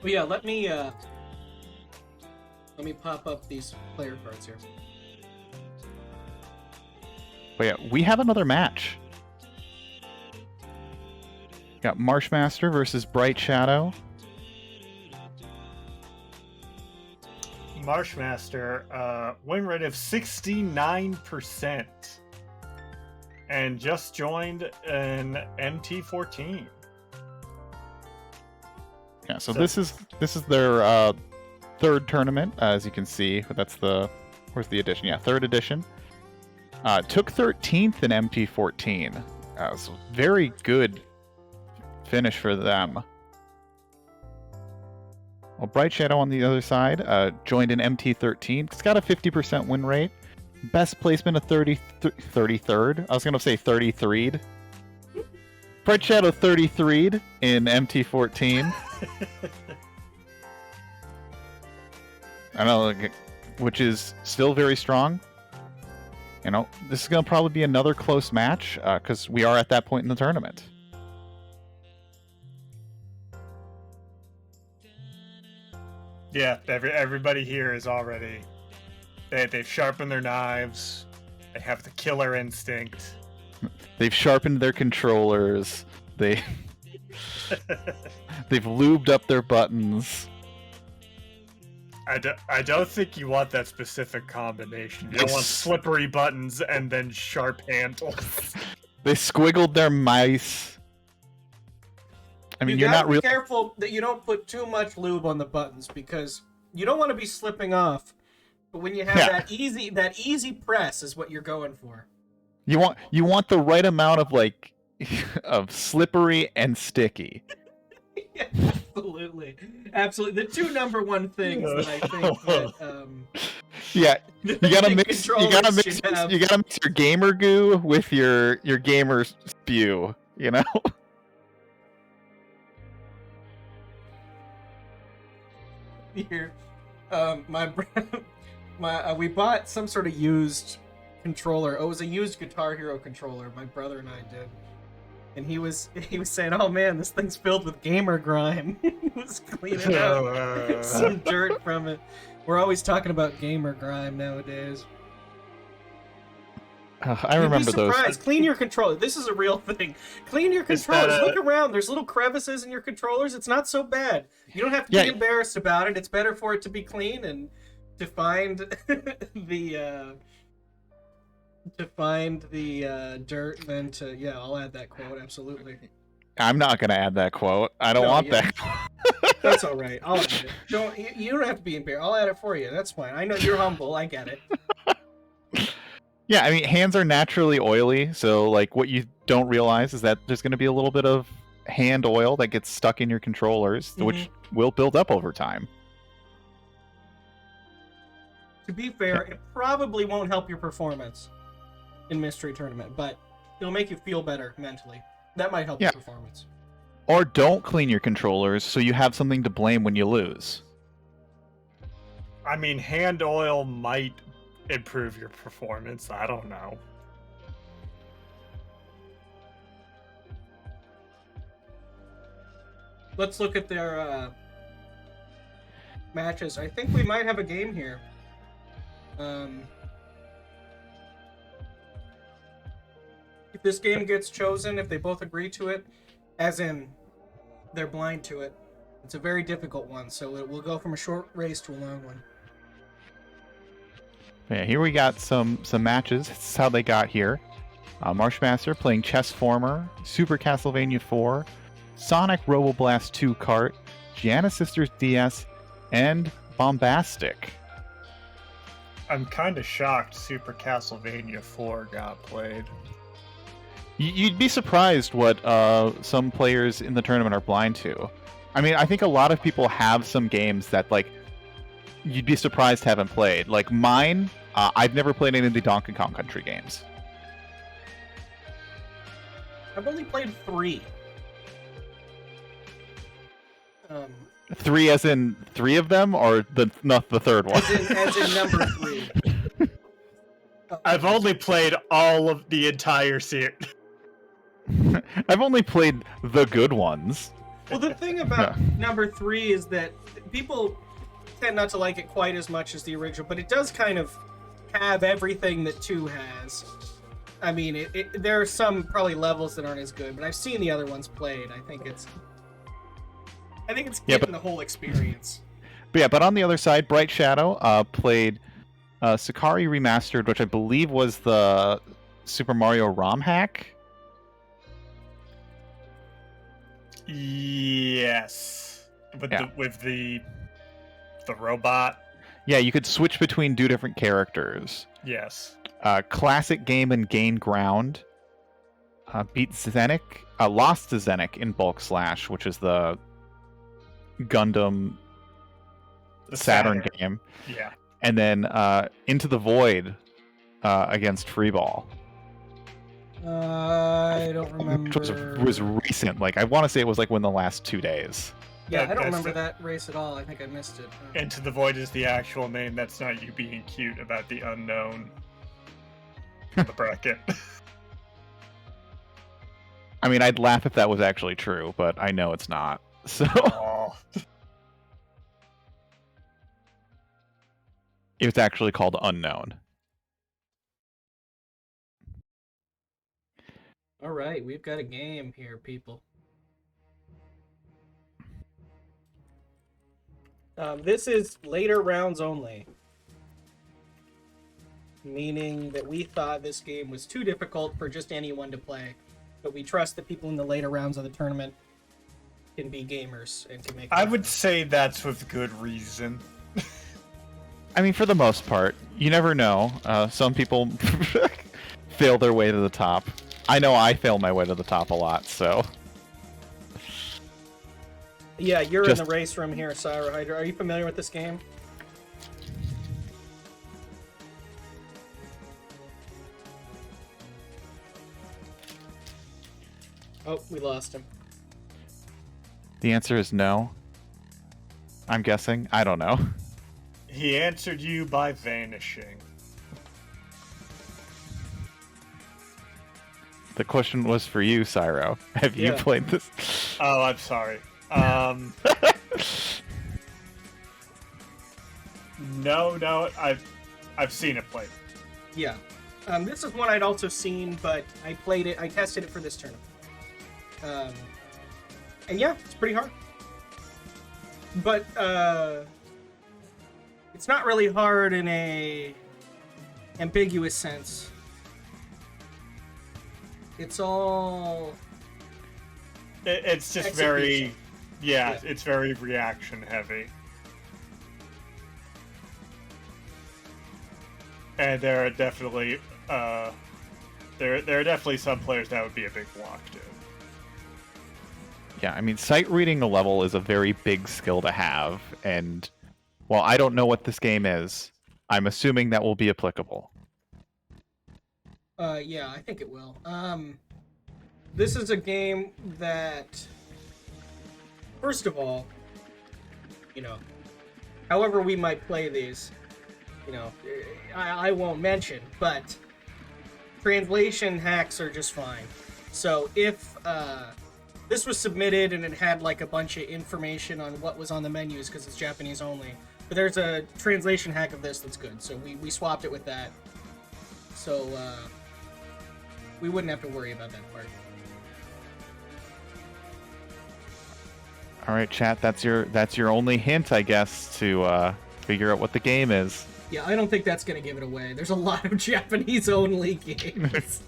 Well, yeah, let me pop up these player cards here. But yeah, we have another match. Got Marshmaster versus BrightShadow. Marshmaster, win rate of 69%. And just joined an MT14. Yeah, so this is their third tournament, as you can see. That's where's the edition? Yeah, third edition. Took 13th in MT14. So very good finish for them. Well, BrightShadow on the other side joined in MT13. It's got a 50% win rate. Best placement of 33rd. I was going to say 33'd. BrightShadow 33'd in MT14. I know, which is still very strong. You know, this is going to probably be another close match because we are at that point in the tournament. Yeah, everybody here is already... They've sharpened their knives. They have the killer instinct. They've sharpened their controllers. They've lubed up their buttons. I don't think you want that specific combination. You don't want slippery buttons and then sharp handles. They squiggled their mice. I mean, you're not really careful that you don't put too much lube on the buttons because you don't want to be slipping off. But when you have that easy press is what you're going for. You want the right amount of of slippery and sticky. Yeah, absolutely. The two number one things that I think that yeah, you gotta mix your gamer goo with your gamer spew. You know. Here, we bought some sort of used controller. Oh, it was a used Guitar Hero controller. My brother and I did, and he was saying, "Oh man, this thing's filled with gamer grime." He was cleaning out some dirt from it. We're always talking about gamer grime nowadays. I remember those. Clean your controller. This is a real thing. Clean your controllers. Look around. There's little crevices in your controllers. It's not so bad. You don't have to be embarrassed about it. It's better for it to be clean and to find the dirt than to I'll add that quote, absolutely. I'm not gonna add that quote. I don't want that. That's all right. I'll add it. You don't have to be embarrassed. I'll add it for you. That's fine. I know you're humble. I get it. Yeah, I mean, hands are naturally oily, so what you don't realize is that there's going to be a little bit of hand oil that gets stuck in your controllers, which will build up over time. To be fair, it probably won't help your performance in Mystery Tournament, but it'll make you feel better mentally. That might help your performance. Or don't clean your controllers so you have something to blame when you lose. I mean, hand oil might improve your performance. I don't know. Let's look at their matches. I think we might have a game here. If this game gets chosen, if they both agree to it, as in they're blind to it, it's a very difficult one, so it will go from a short race to a long one. Yeah, here we got some matches. This is how they got here. Marshmaster playing Chessformer, Super Castlevania 4, Sonic Roboblast 2 Kart, Gianna Sisters DS, and Bombastic. I'm kind of shocked Super Castlevania 4 got played. You'd be surprised what some players in the tournament are blind to. I mean, I think a lot of people have some games that, you'd be surprised haven't played. Like mine, I've never played any of the Donkey Kong Country games. I've only played 3. 3 as in 3 of them, or not the third one? As in number 3. I've only played all of the entire series. I've only played the good ones. Well, the thing about number 3 is that people tend not to like it quite as much as the original, but it does kind of have everything that 2 has. I mean, there are some probably levels that aren't as good, but I've seen the other ones played. I think it's getting the whole experience. But on the other side, BrightShadow played Sakari Remastered, which I believe was the Super Mario ROM hack. Yes, with the robot. Yeah, you could switch between 2 different characters. Yes. Classic game and gain ground. Beat Zenic, lost to Zenic in Bulk Slash, which is the Gundam Saturn game. Yeah. And then Into the Void against Freeball. I don't remember. Which was recent. Like, I want to say it was like within the last 2 days. Yeah, I don't remember that race at all. I think I missed it. Into the Void is the actual name. That's not you being cute about the unknown. The bracket. I mean, I'd laugh if that was actually true, but I know it's not. So it's actually called Unknown. All right, we've got a game here, people. This is later rounds only. Meaning that we thought this game was too difficult for just anyone to play. But we trust that people in the later rounds of the tournament can be gamers and can make. I would say that's with good reason. I mean, for the most part, you never know. Some people fail their way to the top. I know I fail my way to the top a lot, so. Yeah, you're in the race room here, Syra Hydra. Are you familiar with this game? Oh, we lost him. The answer is no. I'm guessing. I don't know. He answered you by vanishing. The question was for you, Syro. Have you played this? Oh, I'm sorry. No, I've seen it played. Yeah. This is one I'd also seen, but I played it. I tested it for this tournament. And yeah, it's pretty hard. But it's not really hard in a ambiguous sense. It's all. It's just execution. It's very reaction heavy. And there are definitely there are definitely some players that would be a big block to. Yeah, I mean, sight reading a level is a very big skill to have, and while I don't know what this game is, I'm assuming that will be applicable. Yeah, I think it will. This is a game that, first of all, however we might play these, I won't mention, but translation hacks are just fine. So if this was submitted and it had like a bunch of information on what was on the menus because it's Japanese only, but there's a translation hack of this that's good, so we swapped it with that. So we wouldn't have to worry about that part. All right, chat. That's your only hint, I guess, to figure out what the game is. Yeah, I don't think that's gonna give it away. There's a lot of Japanese-only games.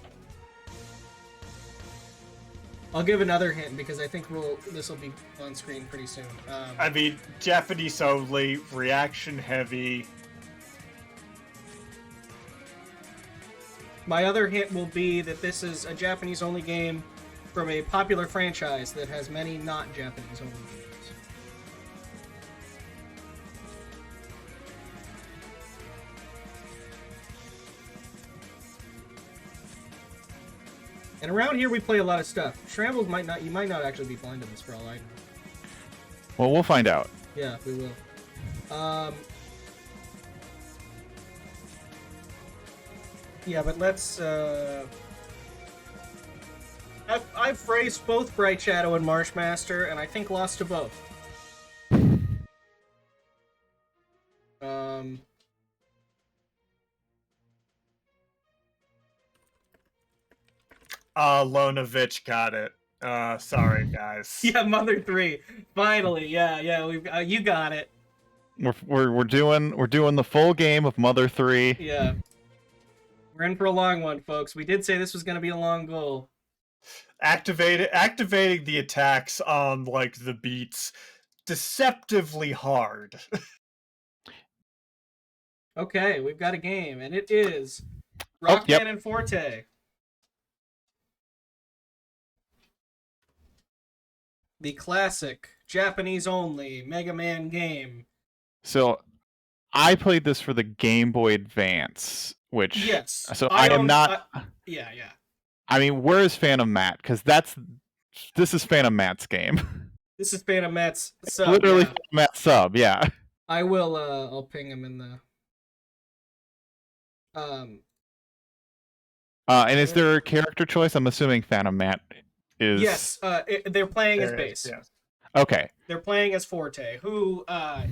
I'll give another hint because I think this will be on screen pretty soon. I mean, Japanese only, reaction heavy. My other hint will be that this is a Japanese-only game from a popular franchise that has many not Japanese-only games. And around here we play a lot of stuff. Shrambles you might not actually be blind to this for all I know. Well, we'll find out. Yeah, we will. Yeah, but let's... I I've faced both BrightShadow and Marshmaster, and I think lost to both. Lonovich got it. Sorry, guys. Yeah, Mother 3. Finally, yeah, we've you got it. We're doing the full game of Mother 3. Yeah. We're in for a long one, folks. We did say this was going to be a long goal. Activating the attacks on like the beats deceptively hard. Okay, we've got a game, and it is Rockman and Forte. The classic Japanese-only Mega Man game. So, I played this for the Game Boy Advance, which yes. So I am not. Yeah. I mean, where is Phantom Matt? Because this is Phantom Matt's game. This is Phantom Matt's sub. Literally Phantom Matt's sub. Yeah. I will. I'll ping him in the. And is there a character choice? I'm assuming Phantom Matt is. Yes. They're playing as base. Yes. Okay. They're playing as Forte, who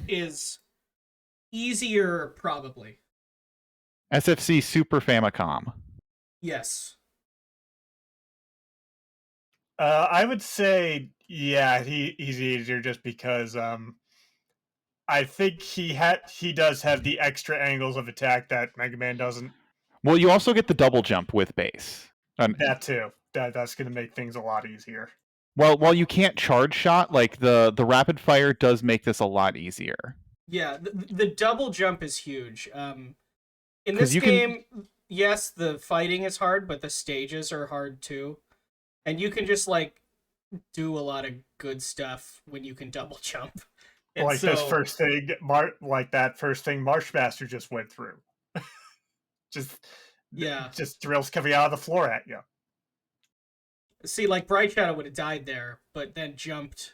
is easier probably. SFC Super Famicom. Yes. I would say, yeah, he's easier just because I think he does have the extra angles of attack that Mega Man doesn't. Well, you also get the double jump with base. That too. That's going to make things a lot easier. Well, while you can't charge shot, like the rapid fire does make this a lot easier. Yeah, the double jump is huge. In this game, yes, the fighting is hard, but the stages are hard too. And you can just, like, do a lot of good stuff when you can double jump. And like this first thing, that first thing Marshmaster just went through. Just drills coming out of the floor at you. See, like, BrightShadow would have died there, but then jumped.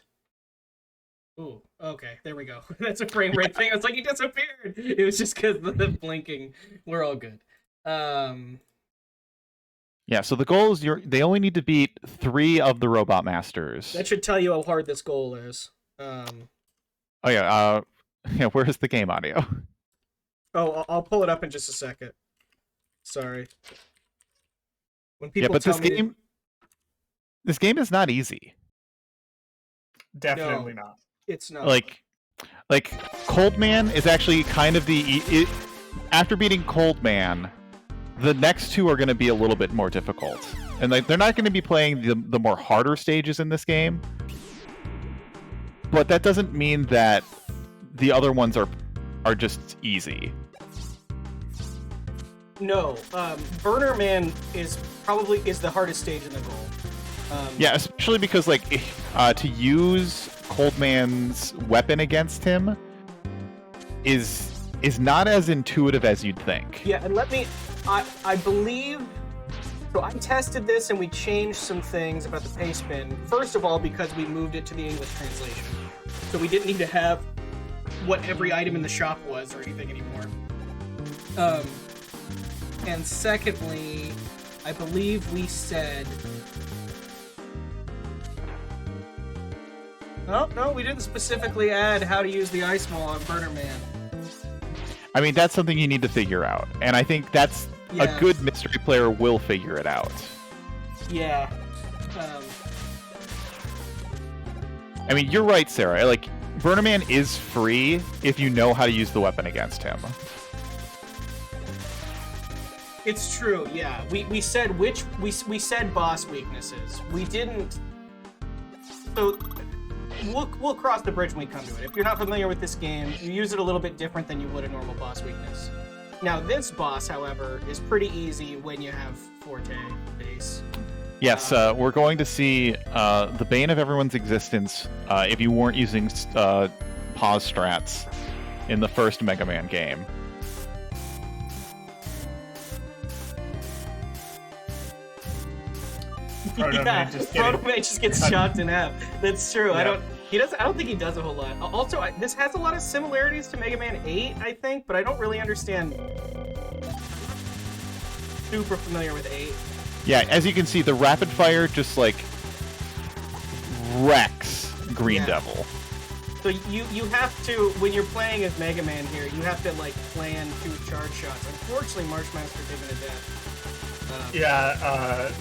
Ooh, okay, there we go. That's a frame rate thing. I was like, he disappeared. It was just because of the blinking. We're all good. Yeah, so the goal is they only need to beat 3 of the Robot Masters. That should tell you how hard this goal is. Oh yeah, where is the game audio? Oh, I'll pull it up in just a second. Sorry. When people this game is not easy. Definitely not. It's not. Like Cold Man is actually kind of after beating Cold Man, the next 2 are going to be a little bit more difficult. And they're not going to be playing the more harder stages in this game. But that doesn't mean that the other ones are just easy. No, Burner Man is the hardest stage in the goal. Yeah, especially because to use Cold Man's weapon against him is not as intuitive as you'd think. Yeah, and I believe. So I tested this and we changed some things about the pace bin. First of all, because we moved it to the English translation, so we didn't need to have what every item in the shop was or anything anymore. And secondly, I believe we said. Oh, no, we didn't specifically add how to use the Ice Wall on Burner Man. I mean, that's something you need to figure out. And I think that's a good mystery player will figure it out. Yeah. I mean, you're right, Sarah. Like, Burner Man is free if you know how to use the weapon against him. It's true, yeah. We said we said boss weaknesses. We didn't. So we'll cross the bridge when we come to it. If you're not familiar with this game, you use it a little bit different than you would a normal boss weakness. Now this boss, however, is pretty easy when you have Forte base. Yes, we're going to see the bane of everyone's existence if you weren't using pause strats in the first Mega Man game. Proto Man just gets chopped in half. That's true. Yeah. I don't think he does a whole lot. Also, this has a lot of similarities to Mega Man 8, I think, but I don't really understand. Super familiar with 8. Yeah, as you can see, the rapid fire just like wrecks Green Devil. So you have to, when you're playing as Mega Man here, you have to like plan 2 charge shots. Unfortunately, Marshmaster didn't adapt.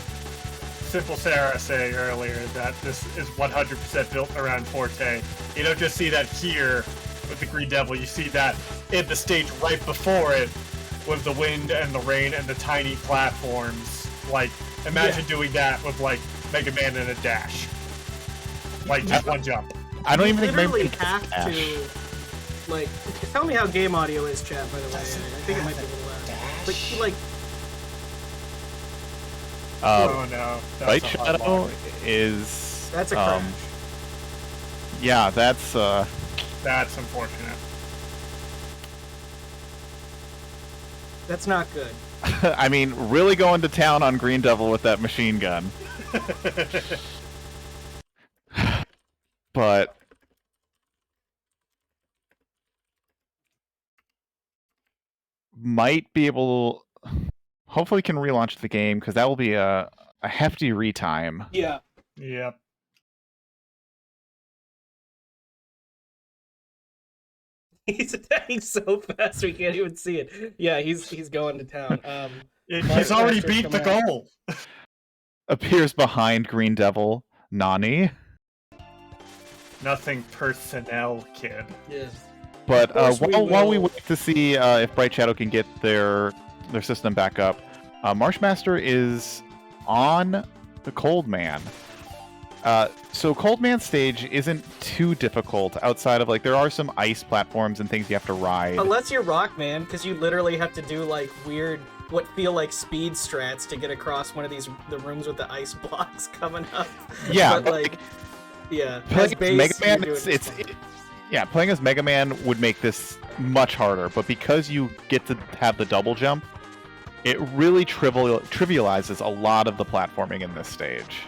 Simple Sarah saying earlier that this is 100% built around Forte. You don't just see that here with the Green Devil, you see that in the stage right before it with the wind and the rain and the tiny platforms. Like, imagine doing that with like Mega Man in a dash. Like, just one jump. I don't even think literally have to, like, tell me how game audio is, chat, by the way. I think it might be a little loud. But, like... oh no. BrightShadow is... That's a crash. Yeah, that's... That's unfortunate. That's not good. I mean, really going to town on Green Devil with that machine gun. But might be able, hopefully can relaunch the game, because that will be a hefty retime. Yeah. Yep. He's attacking so fast we can't even see it. Yeah, he's going to town. He's already beat the goal. Appears behind Green Devil, Nani. Nothing personnel, kid. Yes. But while we wait to see if BrightShadow can get their system back up, Marshmaster is on the Cold Man. So Cold Man stage isn't too difficult outside of, like, there are some ice platforms and things you have to ride. Unless you're Rockman, because you literally have to do, like, weird, what feel like speed strats to get across one of the rooms with the ice blocks coming up. Yeah, but, like, yeah. Playing as Mega Man, yeah, playing as Mega Man would make this much harder, but because you get to have the double jump, it really trivializes a lot of the platforming in this stage.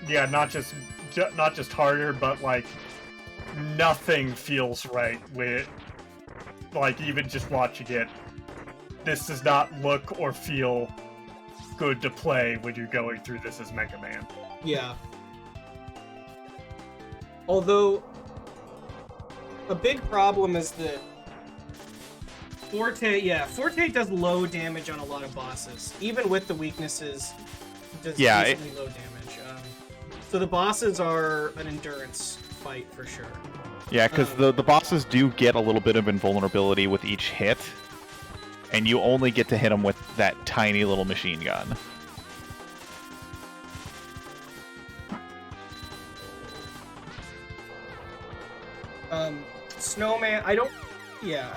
Yeah, not just harder, but like nothing feels right with, like, even just watching it. This does not look or feel good to play when you're going through this as Mega Man. Yeah. Although a big problem is that Forte does low damage on a lot of bosses, even with the weaknesses. Does decently low damage. So the bosses are an endurance fight for sure. Yeah, because the bosses do get a little bit of invulnerability with each hit, and you only get to hit them with that tiny little machine gun. Snowman, I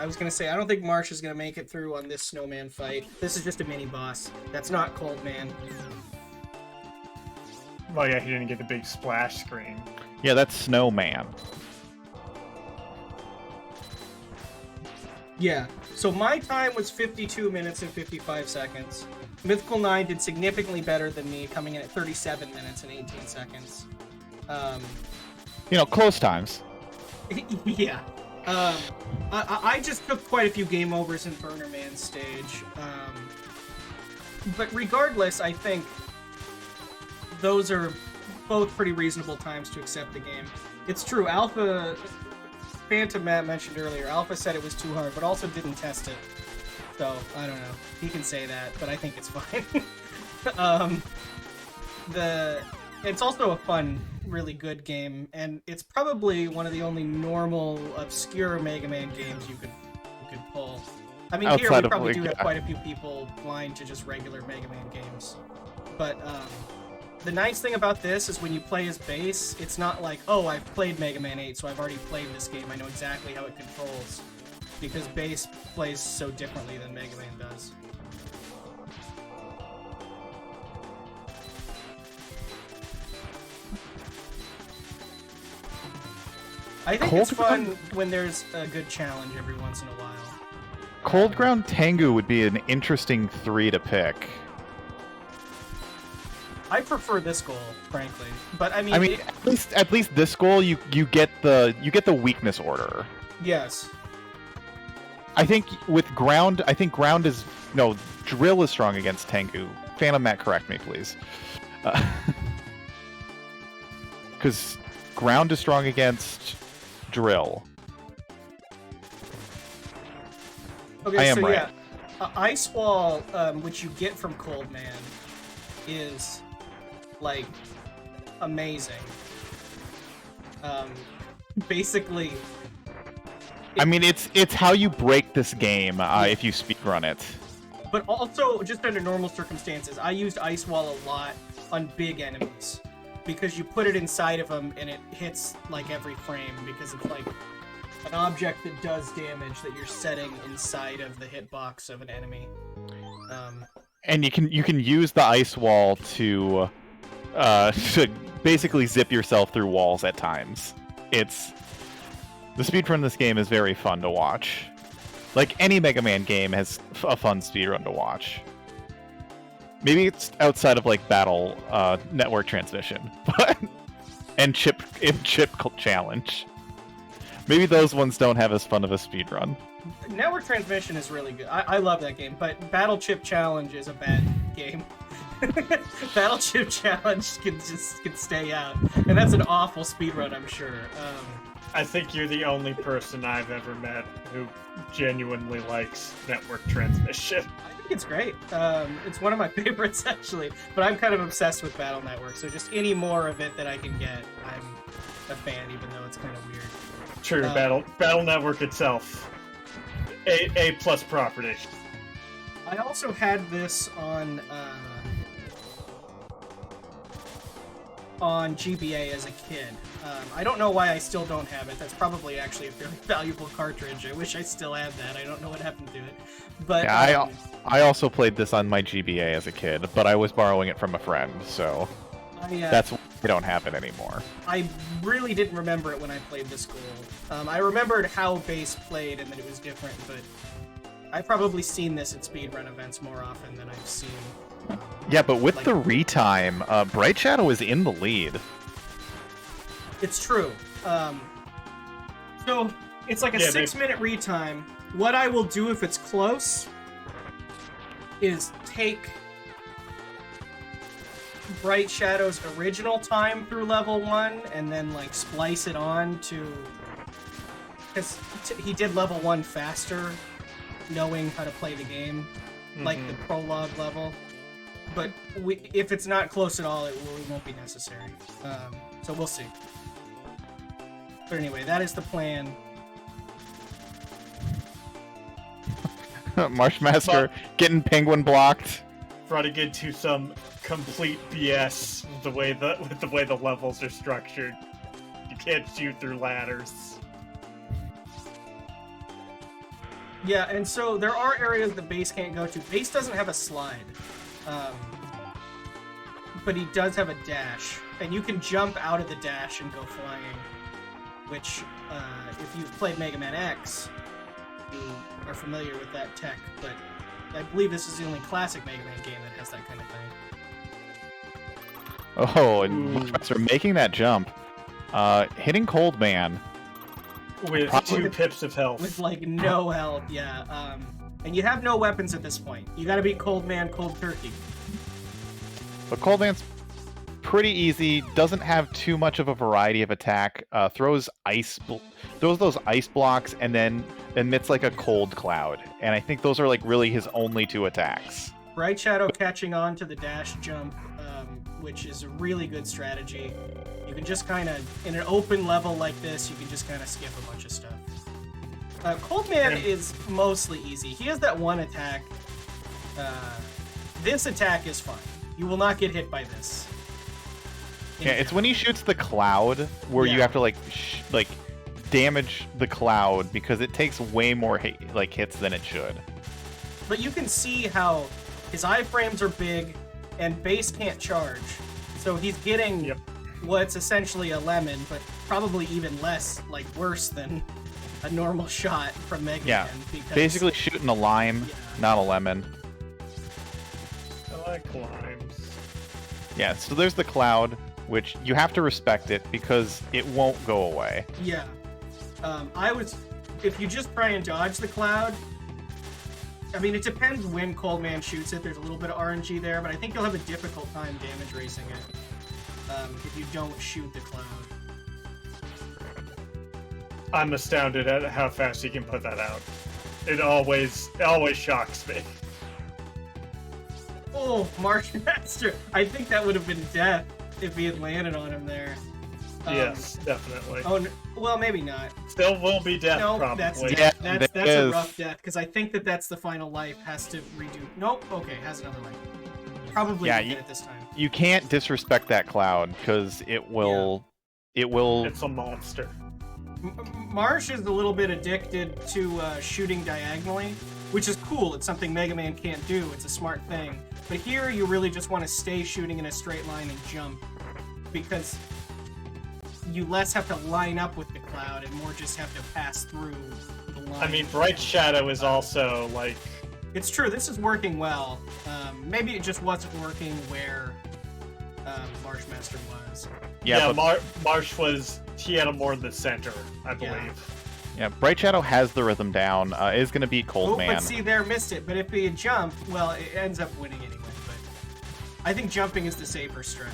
was gonna say, I don't think Marsh is gonna make it through on this Snowman fight. This is just a mini boss. That's not Cold Man. Well, yeah, he didn't get the big splash screen. Yeah, that's Snowman. Yeah, so my time was 52 minutes and 55 seconds. Mythical 9 did significantly better than me, coming in at 37 minutes and 18 seconds. Close times. Yeah. I just took quite a few game overs in Burner Man stage. But regardless, I think those are both pretty reasonable times to accept the game. It's true, Alpha... Phantom Matt mentioned earlier, Alpha said it was too hard, but also didn't test it. So, I don't know. He can say that, but I think it's fine. It's also a fun, really good game, and it's probably one of the only normal, obscure Mega Man games you could pull. I mean, here we probably do have quite a few people blind to just regular Mega Man games. But, the nice thing about this is when you play as Bass, it's not like, oh, I've played Mega Man 8, so I've already played this game, I know exactly how it controls. Because Bass plays so differently than Mega Man does. I think it's fun when there's a good challenge every once in a while. Cold Ground Tengu would be an interesting 3 to pick. I prefer this goal, frankly, but I mean, at least this goal you get the weakness order. Yes. I think with ground, ground is no, drill is strong against Tengu. Phantom Matt, correct me, please. Because ground is strong against drill. Okay, I am so right. yeah, Ice Wall, which you get from Cold Man, is like amazing. Basically, I mean, it's how you break this game if you speedrun it. But also, just under normal circumstances, I used Ice Wall a lot on big enemies because you put it inside of them and it hits like every frame because it's like an object that does damage that you're setting inside of the hitbox of an enemy. And you can use the ice wall to basically zip yourself through walls at times. The speedrun in this game is very fun to watch. Like any Mega Man game has a fun speedrun to watch. Maybe it's outside of like Battle Network Transmission, but and Chip Challenge. Maybe those ones don't have as fun of a speedrun. Network Transmission is really good. I love that game, but Battle Chip Challenge is a bad game. Battle Chip Challenge can stay out, and that's an awful speedrun, I'm sure. I think you're the only person I've ever met who genuinely likes Network Transmission. I think it's great. It's one of my favorites, actually, but I'm kind of obsessed with Battle Network, so just any more of it that I can get, I'm a fan, even though it's kind of weird. True, Battle Network itself. A plus property. I also had this on GBA as a kid. I don't know why I still don't have it. That's probably actually a fairly valuable cartridge. I wish I still had that. I don't know what happened to it. But yeah, I also played this on my GBA as a kid, but I was borrowing it from a friend, so that's why I don't have it anymore. I really didn't remember it when I played this goal. I remembered how bass played and that it was different, but I've probably seen this at speedrun events more often than I've seen. Yeah, but with the retime, BrightShadow is in the lead. It's true. So it's like a 6-minute retime. What I will do if it's close is take BrightShadow's original time through level 1 and then like splice it on to, because he did level 1 faster, knowing how to play the game, like the prologue level. But if it's not close at all, it won't be necessary. So we'll see. But anyway, that is the plan. Marshmaster getting penguin blocked. Running into some complete BS with the way the levels are structured. You can't shoot through ladders. Yeah, and so there are areas that Base can't go to. Base doesn't have a slide. But he does have a dash. And you can jump out of the dash and go flying. Which, if you've played Mega Man X, you are familiar with that tech. But I believe this is the only classic Mega Man game that has that kind of thing. Oh, and Marshmaster making that jump. Hitting Cold Man. With 2 pips of health. With, like, no health, yeah. And you have no weapons at this point. You gotta beat Cold Man, Cold Turkey. But Cold Man's pretty easy, doesn't have too much of a variety of attack, throws those ice blocks, and then emits like a cold cloud. And I think those are like really his only 2 attacks. BrightShadow catching on to the dash jump, which is a really good strategy. You can just kind of, in an open level like this, you can just kind of skip a bunch of stuff. Cold Man is mostly easy. He has that one attack. This attack is fun. You will not get hit by this. Yeah, it's when he shoots the cloud where you have to like damage the cloud because it takes way more hits than it should. But you can see how his iframes are big and Base can't charge. So he's getting what's essentially a lemon, but probably even less, like worse than a normal shot from Mega Man. Because, basically shooting a lime, not a lemon. I like limes. Yeah, so there's the cloud, which you have to respect it because it won't go away. Yeah. if you just try and dodge the cloud, I mean, it depends when Cold Man shoots it. There's a little bit of RNG there, but I think you'll have a difficult time damage racing it if you don't shoot the cloud. I'm astounded at how fast he can put that out. It always shocks me. Oh, Marshmaster! I think that would have been death if he had landed on him there. Yes, definitely. Oh, well, maybe not. Still will be death, No, probably. that's Yeah, death. That's it a is. rough death, because I think that's the final life. Has to redo. Nope. Okay, has another life. Probably Yeah, won't get it this time. You can't disrespect that cloud because it will. It will. It's a monster. Marsh is a little bit addicted to shooting diagonally, which is cool. It's something Mega Man can't do. It's a smart thing. But here, you really just want to stay shooting in a straight line and jump, because you less have to line up with the cloud and more just have to pass through the line. I mean, BrightShadow is also like. It's true. This is working well. Maybe it just wasn't working where Marshmaster was. Yeah, but, Marsh was. He had him more in the center, I believe. yeah. BrightShadow has the rhythm down. Is going to beat Cold Man. But see, there missed it. But if he had jumped, well, it ends up winning anyway. But I think jumping is the safer strat.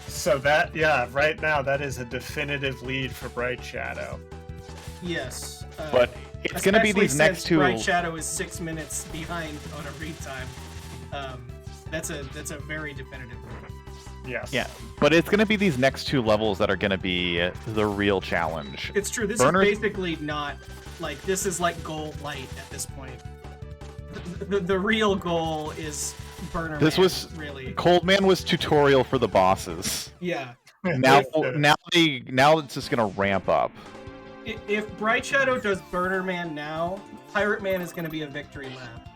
So that, yeah, right now that is a definitive lead for BrightShadow. Yes. But it's going to be these next two. BrightShadow is 6 minutes behind on a read time. That's a very definitive lead. Yes. Yeah, but it's going to be these next two levels that are going to be the real challenge. It's true. This Burners- is basically not like this is like goal light at this point. The real goal is Burner. This Man, was really Cold Man was tutorial for the bosses. yeah. Now it's just going to ramp up. If BrightShadow does Burner Man now, Pirate Man is going to be a victory lap.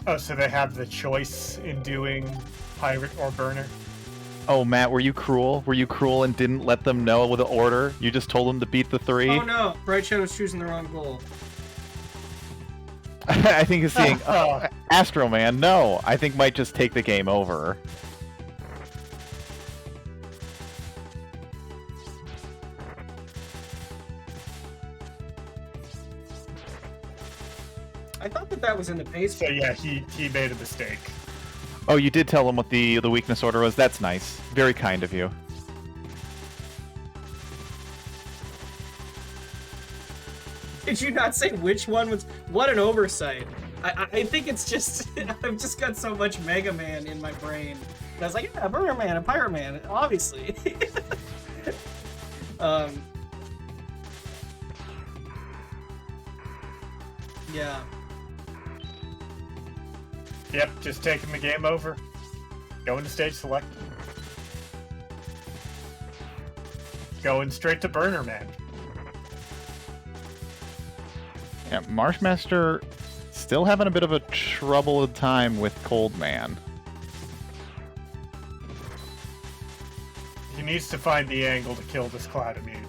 Oh, so they have the choice in doing Pirate or Burner? Oh, Matt, were you cruel? Were you cruel and didn't let them know with the order? You just told them to beat the three? Oh no, BrightShadow's choosing the wrong goal. I think he's saying, Astro Man, no. I think might just take the game over. I thought that was in the pace. So yeah, he made a mistake. Oh, you did tell him what the weakness order was? That's nice. Very kind of you. Did you not say which one was? What an oversight! I think it's just I've just got so much Mega Man in my brain. I was like, yeah, Burner Man and Pirate Man, obviously. Yeah. Yep, just taking the game over. Going to stage select. Going straight to Burner Man. Yeah, Marshmaster still having a bit of a troubled time with Cold Man. He needs to find the angle to kill this Cloud Immune.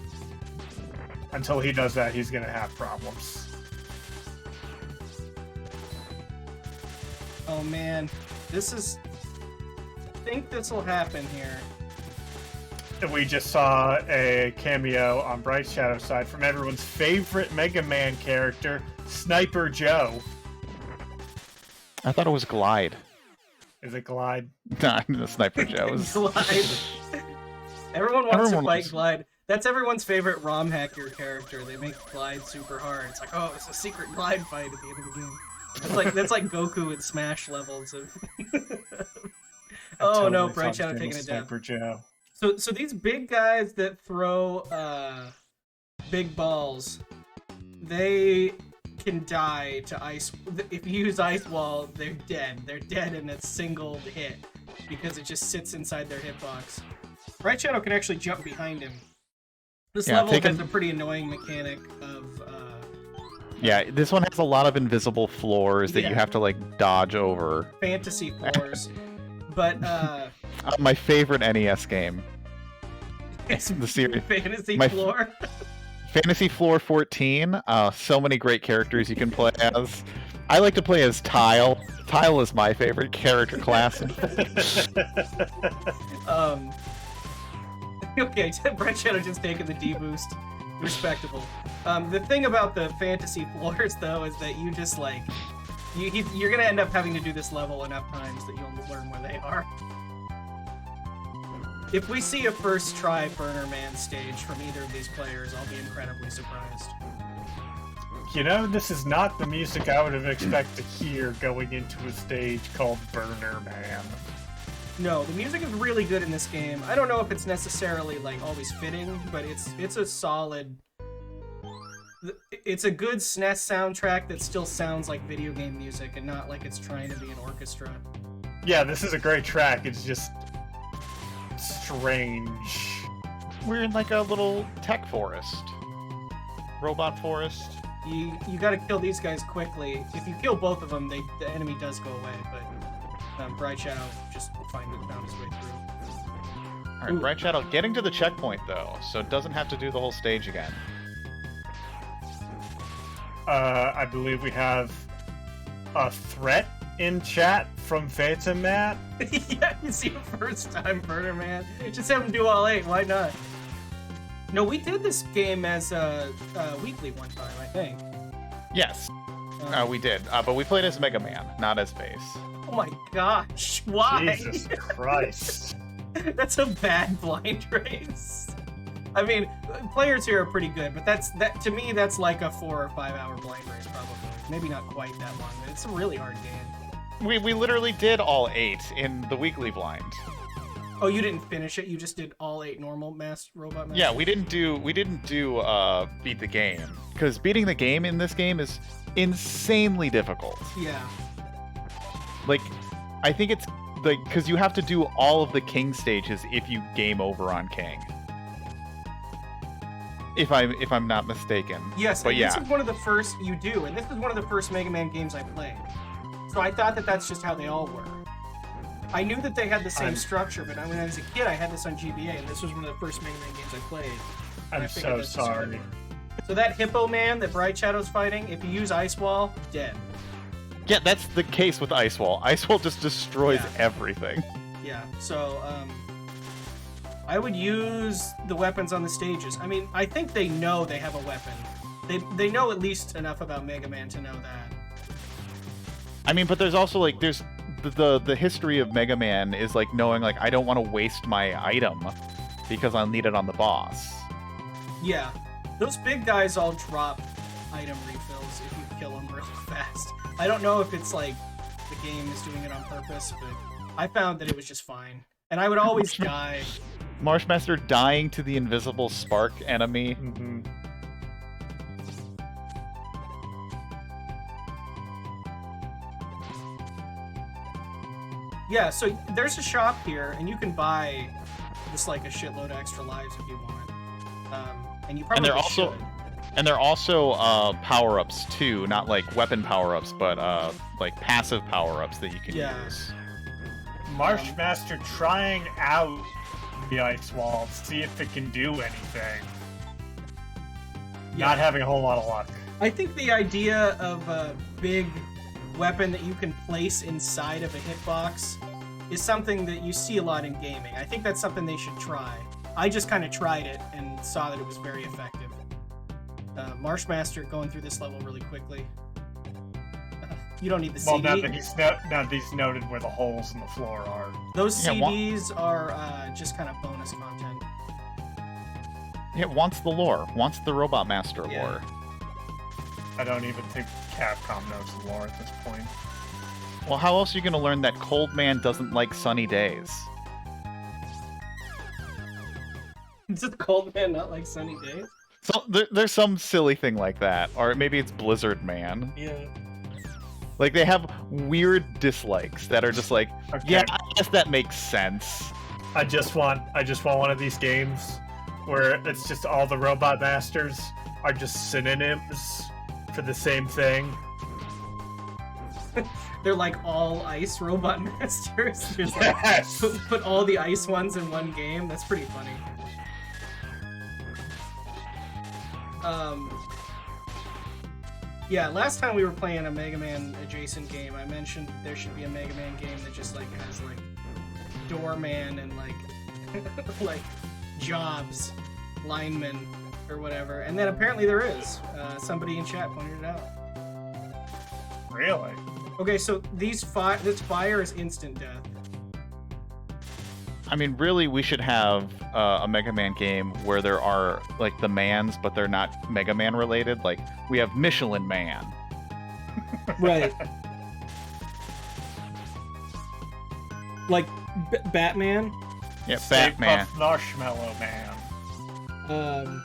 Until he does that, he's gonna have problems. Oh man, this is. I think this will happen here. We just saw a cameo on BrightShadow's side from everyone's favorite Mega Man character, Sniper Joe. I thought it was Glide. Is it Glide? Nah, the Sniper Joe. Glide. Everyone wants to Everyone fight wants- Glide. That's everyone's favorite ROM hacker character. They make Glide super hard. It's like, oh, it's a secret Glide fight at the end of the game. That's like Goku in Smash levels of. Oh no, BrightShadow taking it down. Sniper Joe. So these big guys that throw big balls, they can die to ice. If you use Ice Wall, they're dead. They're dead in a single hit because it just sits inside their hitbox. BrightShadow can actually jump behind him. This level has a pretty annoying mechanic of. Yeah, this one has a lot of invisible floors that you have to like dodge over. Fantasy floors, but My favorite NES game. The series. Fantasy My floor. Fantasy Floor 14. So many great characters you can play as. I like to play as Tile. Tile is my favorite character class. Okay, BrightShadow just taking the D boost. Respectable. The thing about the fantasy floors, though, is that you just, like... You're gonna end up having to do this level enough times that you'll learn where they are. If we see a first try Burner Man stage from either of these players, I'll be incredibly surprised. You know, this is not the music I would have expected to hear going into a stage called Burner Man. No, the music is really good in this game. I don't know if it's necessarily, like, always fitting, but it's a solid... It's a good SNES soundtrack that still sounds like video game music and not like it's trying to be an orchestra. Yeah, this is a great track. It's just... strange. We're in like a little tech forest. Robot forest. You gotta kill these guys quickly. If you kill both of them, the enemy does go away, but BrightShadow just found his way through. Alright, BrightShadow getting to the checkpoint though, so it doesn't have to do the whole stage again. I believe we have a threat in chat from Phantom Matt. Yeah, you see the first time Burner Man. Just have him do all 8, why not? No, we did this game as a weekly one time, I think. Yes, we did, but we played as Mega Man, not as Base. Oh my gosh, why? Jesus Christ. That's a bad blind race. I mean, players here are pretty good, but to me that's like a 4 or 5 hour blind race probably. Maybe not quite that long, but it's a really hard game. We literally did all 8 in the weekly blind. Oh, you didn't finish it? You just did all 8 normal robot masters? Yeah, we didn't do beat the game, because beating the game in this game is insanely difficult. Yeah. Like, I think it's like because you have to do all of the King stages if you game over on King. If I'm not mistaken. Yes, but and yeah. This is one of the first you do, and this is one of the first Mega Man games I played. So I thought that that's just how they all were. I knew that they had the same structure, but when I was a kid, I had this on GBA, and this was one of the first Mega Man games I played. I'm so sorry. So that Hippo Man that BrightShadow's fighting, if you use Ice Wall, dead. Yeah, that's the case with Ice Wall. Ice Wall just destroys everything. Yeah, so, I would use the weapons on the stages. I mean, I think they know they have a weapon. They know at least enough about Mega Man to know that. I mean, but there's also, like, there's the history of Mega Man is, like, knowing, like, I don't want to waste my item because I'll need it on the boss. Yeah. Those big guys all drop item refills if you kill them really fast. I don't know if it's, like, the game is doing it on purpose, but I found that it was just fine. And I would always die. Marshmaster dying to the invisible spark enemy. Mm-hmm. Yeah, so there's a shop here, and you can buy just like a shitload of extra lives if you want. And you probably should. And they're also power-ups too, not like weapon power-ups, but like passive power-ups that you can use. Marshmaster trying out the ice wall to see if it can do anything. Not having a whole lot of luck. I think the idea of a big weapon that you can place inside of a hitbox is something that you see a lot in gaming. I think that's something they should try. I just kind of tried it and saw that it was very effective. Marshmaster going through this level really quickly. You don't need the CD. Well, now that he's noted where the holes in the floor are. Those CDs are just kind of bonus content. It wants the lore. Wants the Robot Master lore. I don't even think Capcom knows the lore at this point. Well, how else are you going to learn that Cold Man doesn't like sunny days? Does Cold Man not like sunny days? So there's some silly thing like that, or maybe it's Blizzard Man. Yeah. Like they have weird dislikes that are just like, yeah, I guess that makes sense. I just want one of these games where it's just all the Robot Masters are just synonyms for the same thing. They're like all ice Robot Masters. Just like put all the ice ones in one game. That's pretty funny. Yeah, last time we were playing a Mega Man adjacent game, I mentioned there should be a Mega Man game that just like has like Doorman and like like jobs, linemen, or whatever. And then apparently there is. Somebody in chat pointed it out. Really? Okay, so this fire is instant death. I mean, really, we should have a Mega Man game where there are, like, the mans, but they're not Mega Man related. Like, we have Michelin Man. Right. Like, Batman? Yeah, Stay Batman. Puft Marshmallow Man.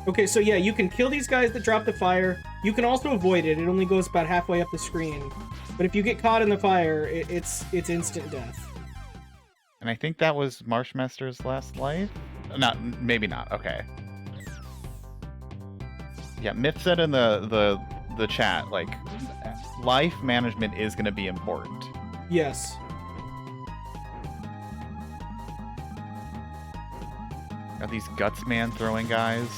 Okay, so yeah, you can kill these guys that drop the fire. You can also avoid it. It only goes about halfway up the screen. But if you get caught in the fire, it's instant death. And I think that was Marshmaster's last life? Not, maybe not. Okay. Yeah, Myth said in the chat, like, life management is going to be important. Yes. Got these Guts Man throwing guys.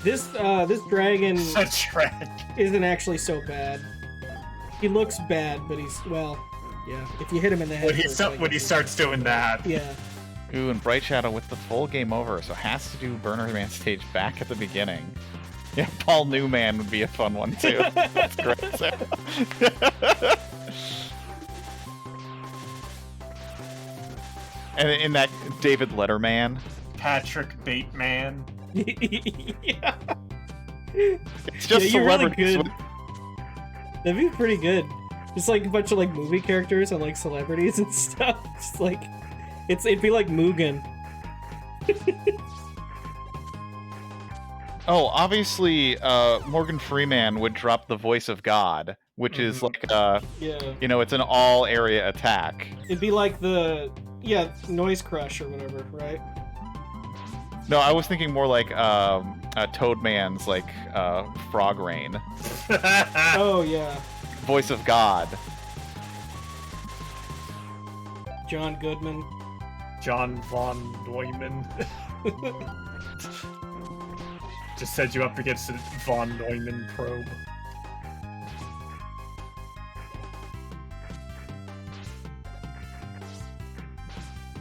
This dragon Such trash. isn't actually so bad. He looks bad, but he's, well, yeah. If you hit him in the head, When he starts doing that. yeah. Ooh, and BrightShadow with the full game over, so has to do Burner Man stage back at the beginning. Yeah, Paul Newman would be a fun one too. That's great. And in that, David Letterman. Patrick Bateman. Yeah. It's just Yeah, you're really celebrities. good. That'd be pretty good. Just like a bunch of like movie characters and like celebrities and stuff. Just like it'd be like Mugen. Oh, obviously, Morgan Freeman would drop the voice of God, which is like, Yeah. you know, it's an all-area attack. It'd be like the Noise Crush or whatever, right? No, I was thinking more like Toadman's like Frog Rain, Oh yeah. voice of God. John Goodman. John Von Neumann. Just set you up against a Von Neumann probe.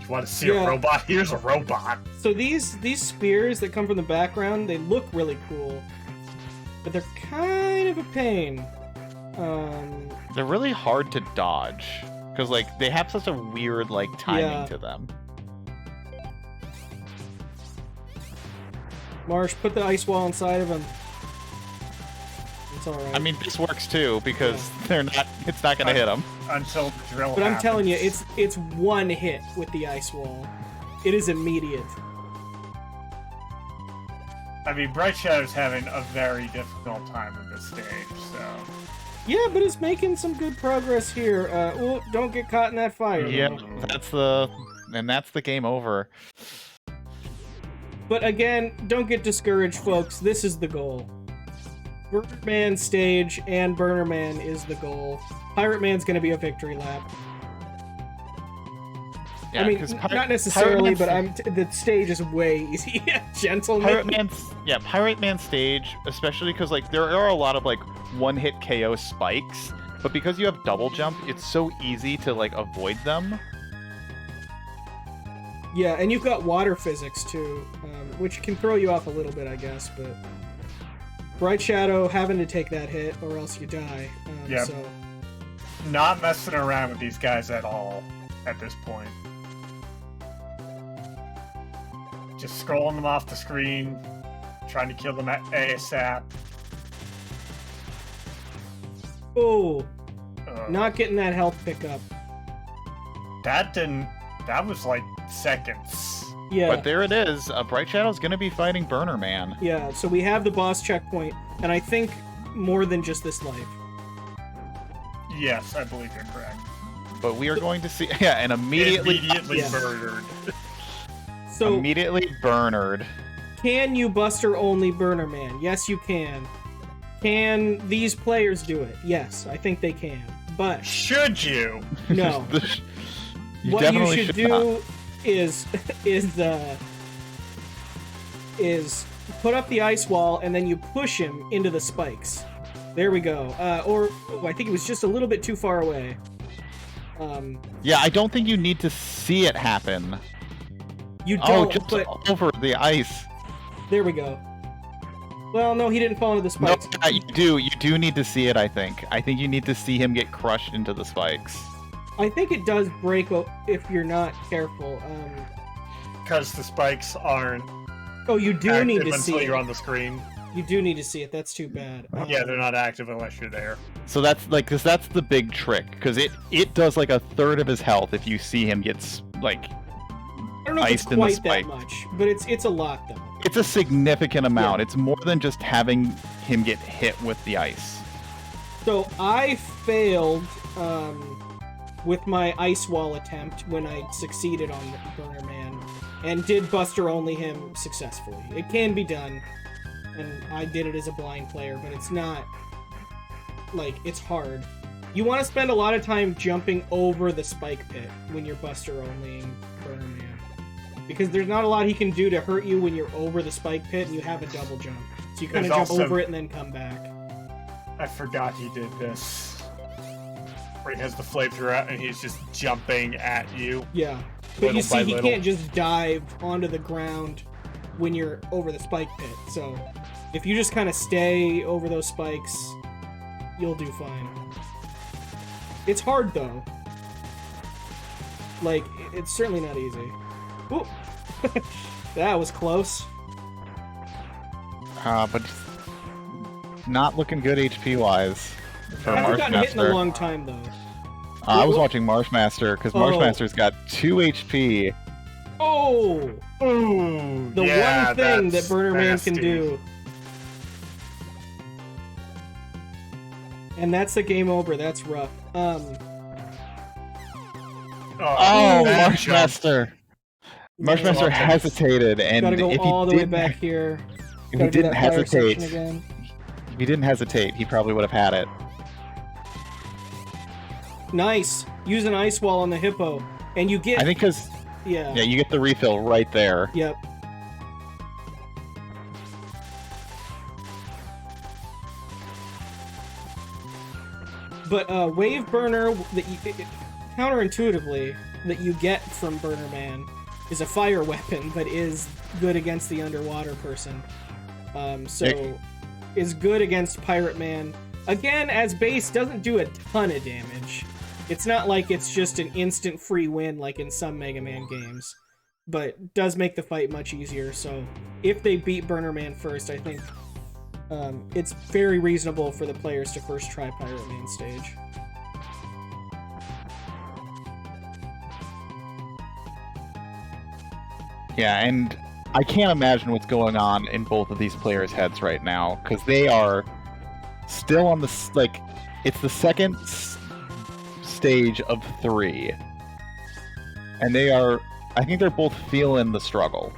You want to see a robot? Here's a robot. So these spears that come from the background, they look really cool, but they're kind of a pain. They're really hard to dodge because like they have such a weird like timing to them. Marsh, put the ice wall inside of him. It's alright. I mean, this works too because they're not. It's not gonna hit them until the drill. But I'm telling you, it's one hit with the ice wall. It is immediate. I mean, BrightShadow's having a very difficult time with this stage, so. Yeah, but it's making some good progress here. Don't get caught in that fire. Yeah, that's the game over. But again, don't get discouraged, folks. This is the goal. Burner Man stage and Burner Man is the goal. Pirate Man's gonna be a victory lap. Yeah, I mean, 'cause not necessarily, but the stage is way easy. Gentlemen. Pirate Man stage, especially because like there are a lot of like one-hit KO spikes, but because you have double jump, it's so easy to like avoid them. Yeah, and you've got water physics too, which can throw you off a little bit, I guess. But BrightShadow having to take that hit, or else you die. Yep. So not messing around with these guys at all at this point. Just scrolling them off the screen, trying to kill them at ASAP. Oh, not getting that health pickup. That was like seconds. Yeah. But there it is. BrightShadow's gonna be fighting Burner Man. Yeah, so we have the boss checkpoint, and I think more than just this life. Yes, I believe you're correct. But we are going to see, yeah, and immediately murdered. So immediately Bernard. Can you Buster only Burner Man? Yes, you can. Can these players do it? Yes, I think they can. But should you? No. What you should do is put up the ice wall and then you push him into the spikes. There we go. Or I think it was just a little bit too far away. Yeah, I don't think you need to see it happen. You don't, just but over the ice. there we go. Well, no, he didn't fall into the No, spikes. you do. You do need to see it, I think. I think you need to see him get crushed into the spikes. I think it does break if you're not careful. Because the spikes aren't Oh, you do need to active see until it. you're on the screen. You do need to see it. That's too bad. Yeah, they're not active unless you're there. So that's like, cause that's the big trick. Cause it does like a third of his health if you see him get like I don't know if it's iced in the quite that spike. much, but it's a lot though. It's a significant amount. Yeah. It's more than just having him get hit with the ice. So I failed with my ice wall attempt when I succeeded on Burner Man, and did Buster only him successfully. It can be done, and I did it as a blind player, but it's not like it's hard. You want to spend a lot of time jumping over the spike pit when you're Buster onlying Burner Man, because there's not a lot he can do to hurt you when you're over the spike pit and you have a double jump. So you kind of There's jump also- over it and then come back. I forgot he did this. Where he has the flamethrower out and he's just jumping at you. Yeah. But you Little see, by he little. can't just dive onto the ground when you're over the spike pit. So if you just kind of stay over those spikes, you'll do fine. It's hard, though. Like, it's certainly not easy. Ooh. That was close. But not looking good HP wise for I haven't gotten hit in a Marshmaster. long time, though. I was watching Marshmaster because Oh. Marshmaster's got 2 HP. Oh! Ooh, The yeah, one thing that that's Burner Man can nasty. do. And that's the game over. That's rough. Oh, that jump. Marshmaster! Marshmaster Yeah. hesitated, and Gotta go if all the he way didn't, back here. if he Gotta do didn't that fire hesitate, section again. if he didn't hesitate, he probably would have had it. Nice. Use an ice wall on the hippo, and you get. I think because Yeah. you get the refill right there. Yep. But wave burner that you counterintuitively that you get from Burner Man is a fire weapon that is good against the underwater person. So Yeah. is good against Pirate Man. Again, as base, doesn't do a ton of damage. It's not like it's just an instant free win like in some Mega Man games, but does make the fight much easier. So if they beat Burner Man first, I think it's very reasonable for the players to first try Pirate Man stage. Yeah, and I can't imagine what's going on in both of these players' heads right now because they are still on the like. It's the second stage of 3, and they are. I think they're both feeling the struggle.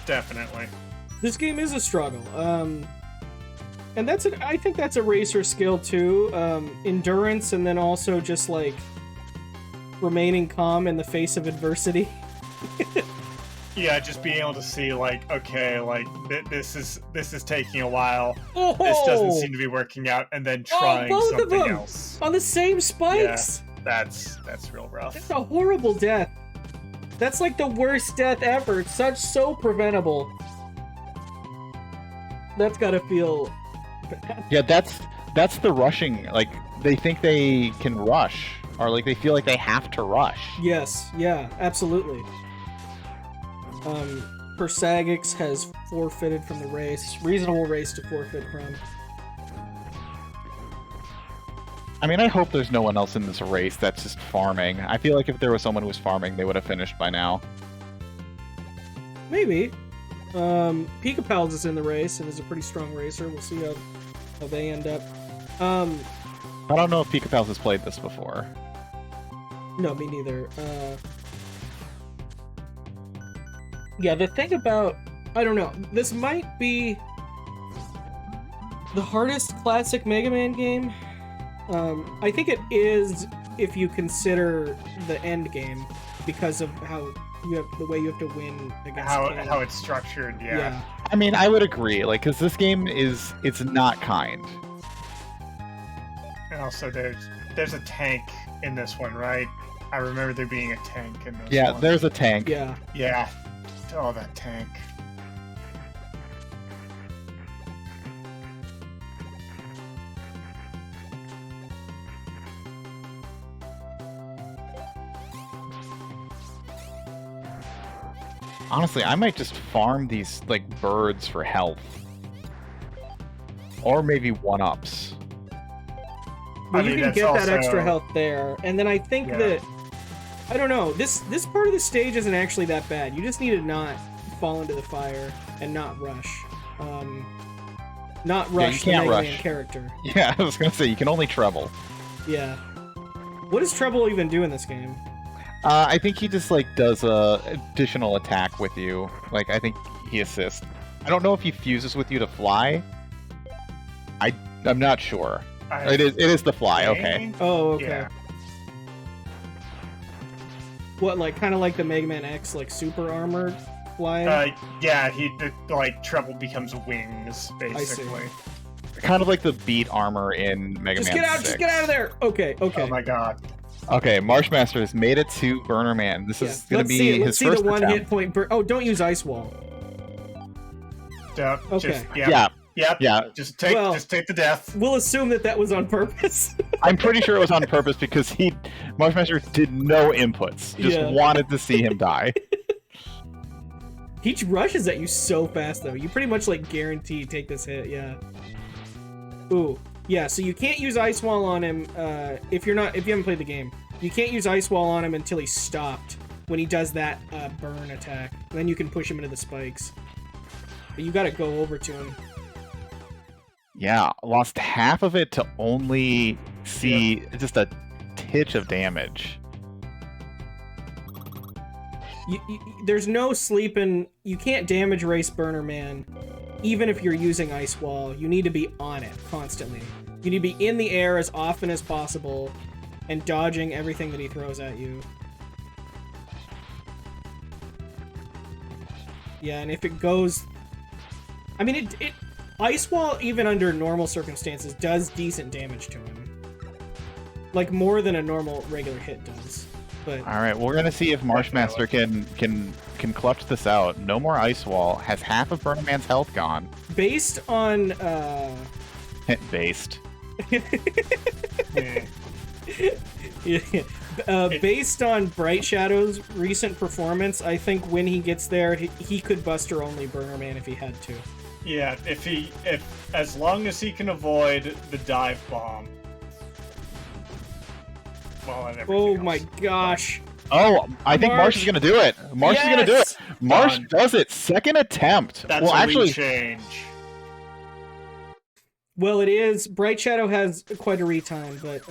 Definitely. This game is a struggle. And I think that's a racer skill too. Endurance, and then also just like remaining calm in the face of adversity. Yeah, just being able to see like, okay, like this is taking a while. Oh! This doesn't seem to be working out, and then trying both of something them! else. On the same spikes. That's real rough. It's a horrible death. That's like the worst death ever. It's so preventable. That's gotta feel bad. Yeah, that's the rushing. Like they think they can rush, or like they feel like they have to rush. Yes, yeah, absolutely. Persagix has forfeited from the race. Reasonable race to forfeit from. I mean, I hope there's no one else in this race that's just farming. I feel like if there was someone who was farming, they would have finished by now. Maybe. Pika Pals is in the race and is a pretty strong racer. We'll see how they end up. I don't know if Pika Pals has played this before. No, me neither. Yeah, the thing about... I don't know. This might be the hardest classic Mega Man game. I think it is if you consider the end game because of how the way you have to win against King. How it's structured, yeah. I mean, I would agree. Like, because this game it's not kind. And also, there's there's a tank in this one, right? I remember there being a tank in this Yeah, one. there's a tank. Yeah. Yeah. Oh, that tank. Honestly, I might just farm these, like, birds for health. Or maybe one-ups. Well, I you mean, can that's get that also- extra health there, and then I think Yeah. that I don't know. This part of the stage isn't actually that bad. You just need to not fall into the fire and not rush. Not rush the can't Mega rush. Man character. Yeah, I was gonna say, you can only treble. Yeah. What does Treble even do in this game? I think he just, like, does a additional attack with you. Like, I think he assists. I don't know if he fuses with you to fly. I'm not sure. It is the fly, okay. Oh, okay. Yeah. What, like, kind of like the Mega Man X, like, super armored flying? Yeah, like, Treble becomes wings, basically. Kind of like the beat armor in Mega Just Man get out! 6. Just get out of there! Okay, okay. Oh my god. Okay, Marshmaster has made it to Burner Man. This is gonna Let's be see it. his Let's see first the one attempt. hit point. Oh, don't use Ice Wall. Yeah, Okay. Yeah. Just take the death. We'll assume that was on purpose. I'm pretty sure it was on purpose because Marshmaster did no inputs. Just wanted to see him die. He rushes at you so fast, though. You pretty much, like, guarantee take this hit, yeah. Ooh. Yeah, so you can't use Ice Wall on him, if you haven't played the game. You can't use Ice Wall on him until he's stopped, when he does that, burn attack. Then you can push him into the spikes. But you gotta go over to him. Yeah, lost half of it to only see just a titch of damage. There's no sleeping. You can't damage race Burner Man, even if you're using Ice Wall. You need to be on it constantly. You need to be in the air as often as possible and dodging everything that he throws at you. Yeah, and if it goes... I mean, Ice Wall, even under normal circumstances, does decent damage to him. Like, more than a normal regular hit does. But... Alright, we're gonna see if Marshmaster can clutch this out. No more Ice Wall. Has half of Burner Man's health gone. Based on, Based. Based on BrightShadow's recent performance, I think when he gets there, he could buster only Burner Man if he had to. Yeah, as long as he can avoid the dive bomb. Well, and Oh everything my else. gosh. Oh, I think Marsh is gonna do it. Marsh is gonna do it. Marsh Done. does it. Second attempt. That's well, a actually, change. Well, it is. BrightShadow has quite a retime, but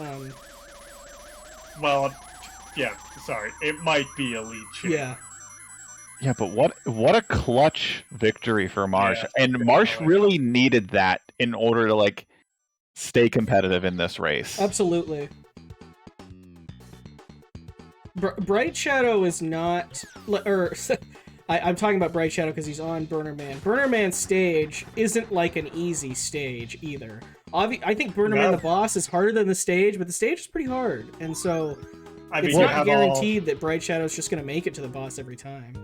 Well, yeah, sorry. It might be a lead change. yeah. yeah, but what a clutch victory for Marsh. Yeah, And Marsh really needed that in order to, like, stay competitive in this race. Absolutely. BrightShadow is not, or I'm talking about BrightShadow because he's on Burner Man. Burner Man's stage isn't like an easy stage either. I think Burner Man the boss is harder than the stage, but the stage is pretty hard, and so it's not guaranteed that BrightShadow's just going to make it to the boss every time.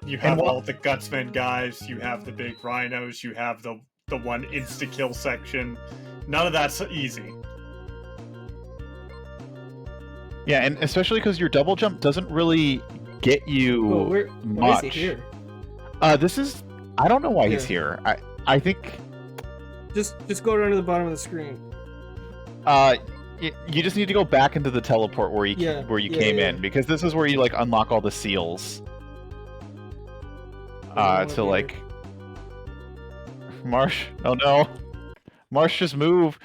You have all the Gutsman guys, you have the big rhinos, you have the one insta-kill section. None of that's easy. Yeah, and especially because your double jump doesn't really get you Why much. is he here? This is... I don't know why he's here. I think... Just go down to the bottom of the screen. You just need to go back into the teleport where you came in, because this is where you, like, unlock all the seals. To, like... Marsh... Oh no! Marsh, just move!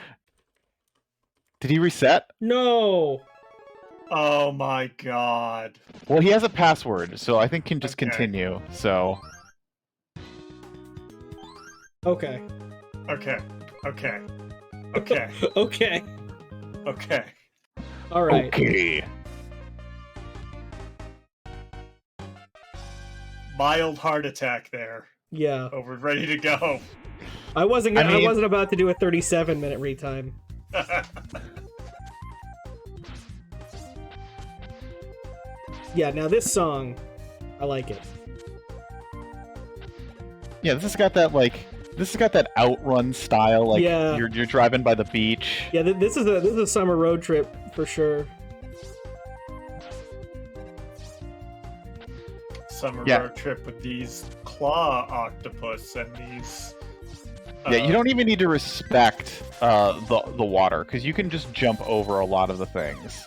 Did he reset? No! Oh my god. Well, he has a password, so I think he can just Okay. continue, so... Okay. Okay. Okay. Okay. Okay. Okay. Alright. Okay. Mild heart attack there. Yeah. Oh, we're ready to go. I wasn't about to do a 37-minute retime. Yeah, now this song, I like it. Yeah, this has got that outrun style, like Yeah. you're driving by the beach. Yeah, this is a summer road trip for sure. Summer Yeah. road trip with these claw octopus and these. Yeah, you don't even need to respect the water, because you can just jump over a lot of the things.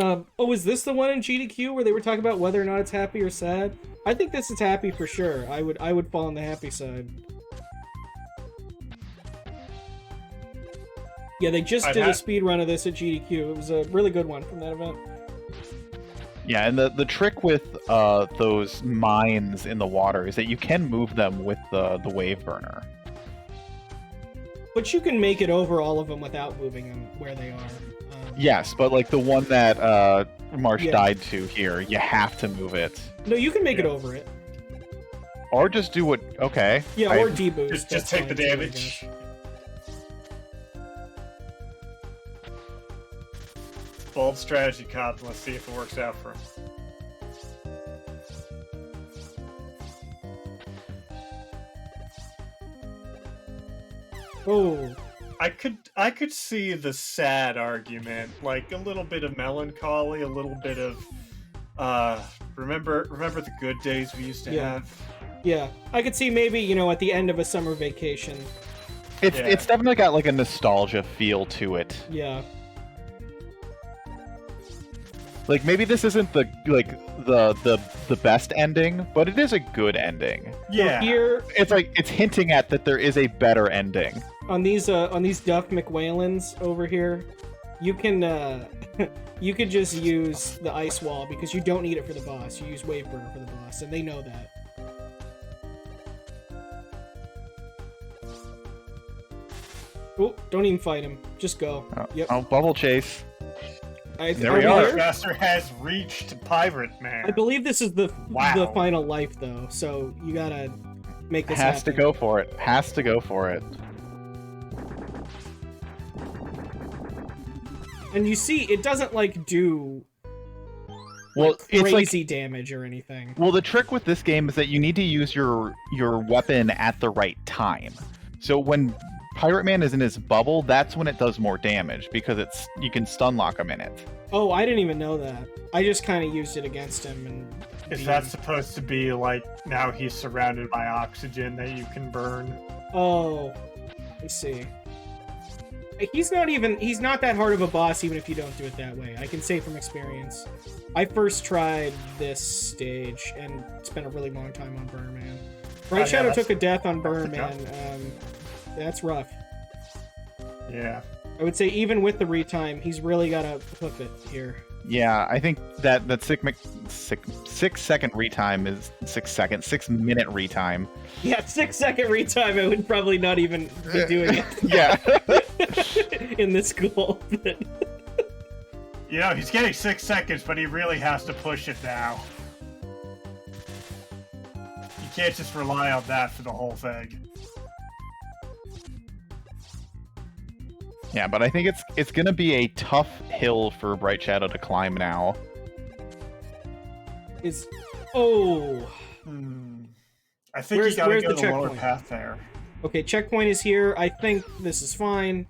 Oh, is this the one in GDQ where they were talking about whether or not it's happy or sad? I think this is happy for sure. I would fall on the happy side. Yeah, they just did a speed run of this at GDQ. It was a really good one from that event. Yeah, and the trick with those mines in the water is that you can move them with the wave burner. But you can make it over all of them without moving them where they are. Yes, but like the one that Marsh died to here, you have to move it. No, you can make it over it. Or just do what... Okay. Yeah, or deboost. Just take the damage. Bold strategy, Cop. Let's see if it works out for him. Oh. I could see the sad argument, like a little bit of melancholy, a little bit of remember the good days we used to have. Yeah, I could see maybe, at the end of a summer vacation. It's definitely got like a nostalgia feel to it. Yeah. Like maybe this isn't the best ending, but it is a good ending. Yeah. So here It's hinting at that there is a better ending. on these Duff McWhalens over here, you can you could just use the ice wall because you don't need it for the boss. You use wave burner for the boss, and they know that. Oh, don't even fight him. Just go. Oh, bubble chase. There we are. Marshmaster has reached Pirate Man. I believe this is the final life, though, so you gotta make this Has to go for it. Has to go for it. And you see, it doesn't, do crazy damage or anything. Well, the trick with this game is that you need to use your weapon at the right time. So when Pirate Man is in his bubble, that's when it does more damage, because you can stun lock him in it. Oh, I didn't even know that. I just kind of used it against him. And is that supposed to be, now he's surrounded by oxygen that you can burn? Oh, I see. He's not that hard of a boss, even if you don't do it that way. I can say from experience. I first tried this stage, and spent a really long time on Burn Man. BrightShadow took a death on Burn Man. That's rough. Yeah. I would say even with the retime, he's really got to hook it here. Yeah, I think that 6 second retime is 6 seconds, 6 minute retime. Yeah, 6 second retime, I would probably not even be doing it. Yeah. In this school. He's getting 6 seconds, but he really has to push it now. You can't just rely on that for the whole thing. Yeah, but I think it's gonna be a tough hill for BrightShadow to climb now. I think you gotta go the lower path there. Okay, checkpoint is here. I think this is fine.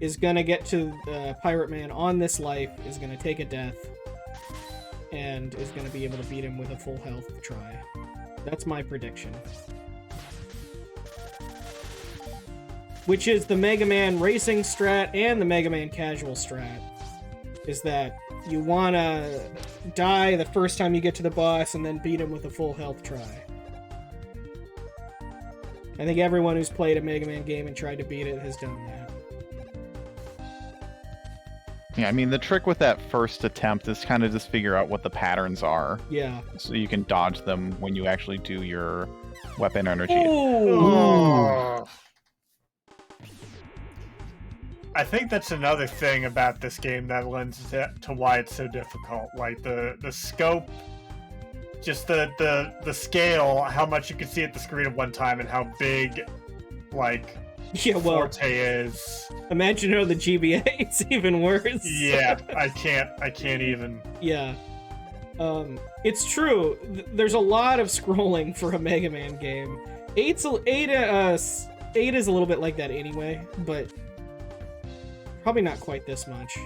Is gonna get to Pirate Man on this life, is gonna take a death, and is gonna be able to beat him with a full health try. That's my prediction. Which is the Mega Man Racing strat and the Mega Man Casual strat. Is that you wanna die the first time you get to the boss and then beat him with a full health try. I think everyone who's played a Mega Man game and tried to beat it has done that. Yeah, I mean, the trick with that first attempt is kind of just figure out what the patterns are. Yeah. So you can dodge them when you actually do your weapon energy. Ooh. I think that's another thing about this game that lends to why it's so difficult. Like the scope, just the scale, how much you can see at the screen at one time, and how big, Forte is. Imagine on the GBA, it's even worse. Yeah, I can't even. Yeah. It's true. There's a lot of scrolling for a Mega Man game. 8 is a little bit like that anyway, but probably not quite this much.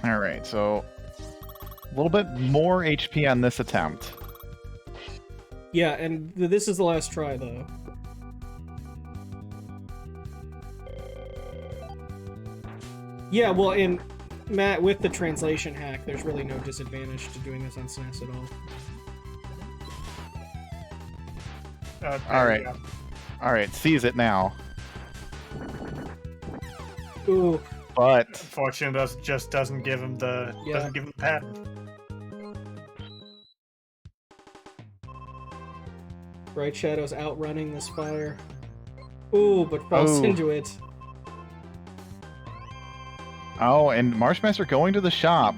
All right, so a little bit more HP on this attempt. Yeah, and this is the last try, though. Yeah, well, and Matt, with the translation hack, there's really no disadvantage to doing this on SNES at all. All right, seize it now. Ooh. But unfortunately, just doesn't give him the pattern. BrightShadow's outrunning this fire. Ooh, but falls into it. Oh, and Marshmaster going to the shop,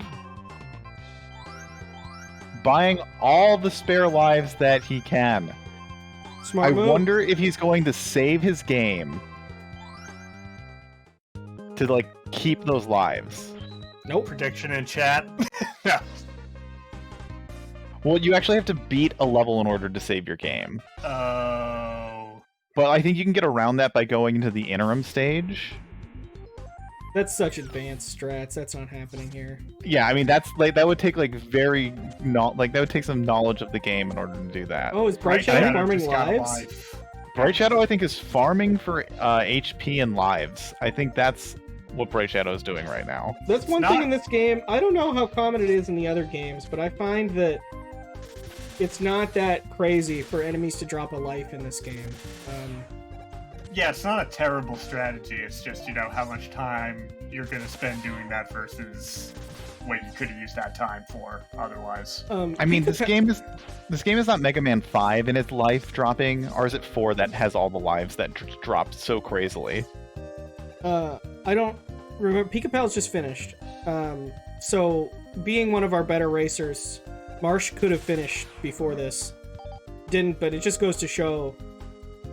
buying all the spare lives that he can. Smart move. I wonder if he's going to save his game to, like, keep those lives. Nope. Prediction in chat. No. Well, you actually have to beat a level in order to save your game. Oh. But I think you can get around that by going into the interim stage. That's such advanced strats. That's not happening here. Yeah, I mean, that's like that would take like that would take some knowledge of the game in order to do that. Oh, is BrightShadow farming lives? BrightShadow, I think, is farming for HP and lives. I think that's what BrightShadow is doing right now. That's one thing in this game. I don't know how common it is in the other games, but I find that it's not that crazy for enemies to drop a life in this game. Yeah, it's not a terrible strategy. It's just, how much time you're going to spend doing that versus what you could have used that time for otherwise. I mean, this game is not Mega Man 5 in its life dropping, or is it 4 that has all the lives that dropped so crazily? I don't remember. Pika-Pal's just finished. So, being one of our better racers, Marsh could have finished before this. Didn't, but it just goes to show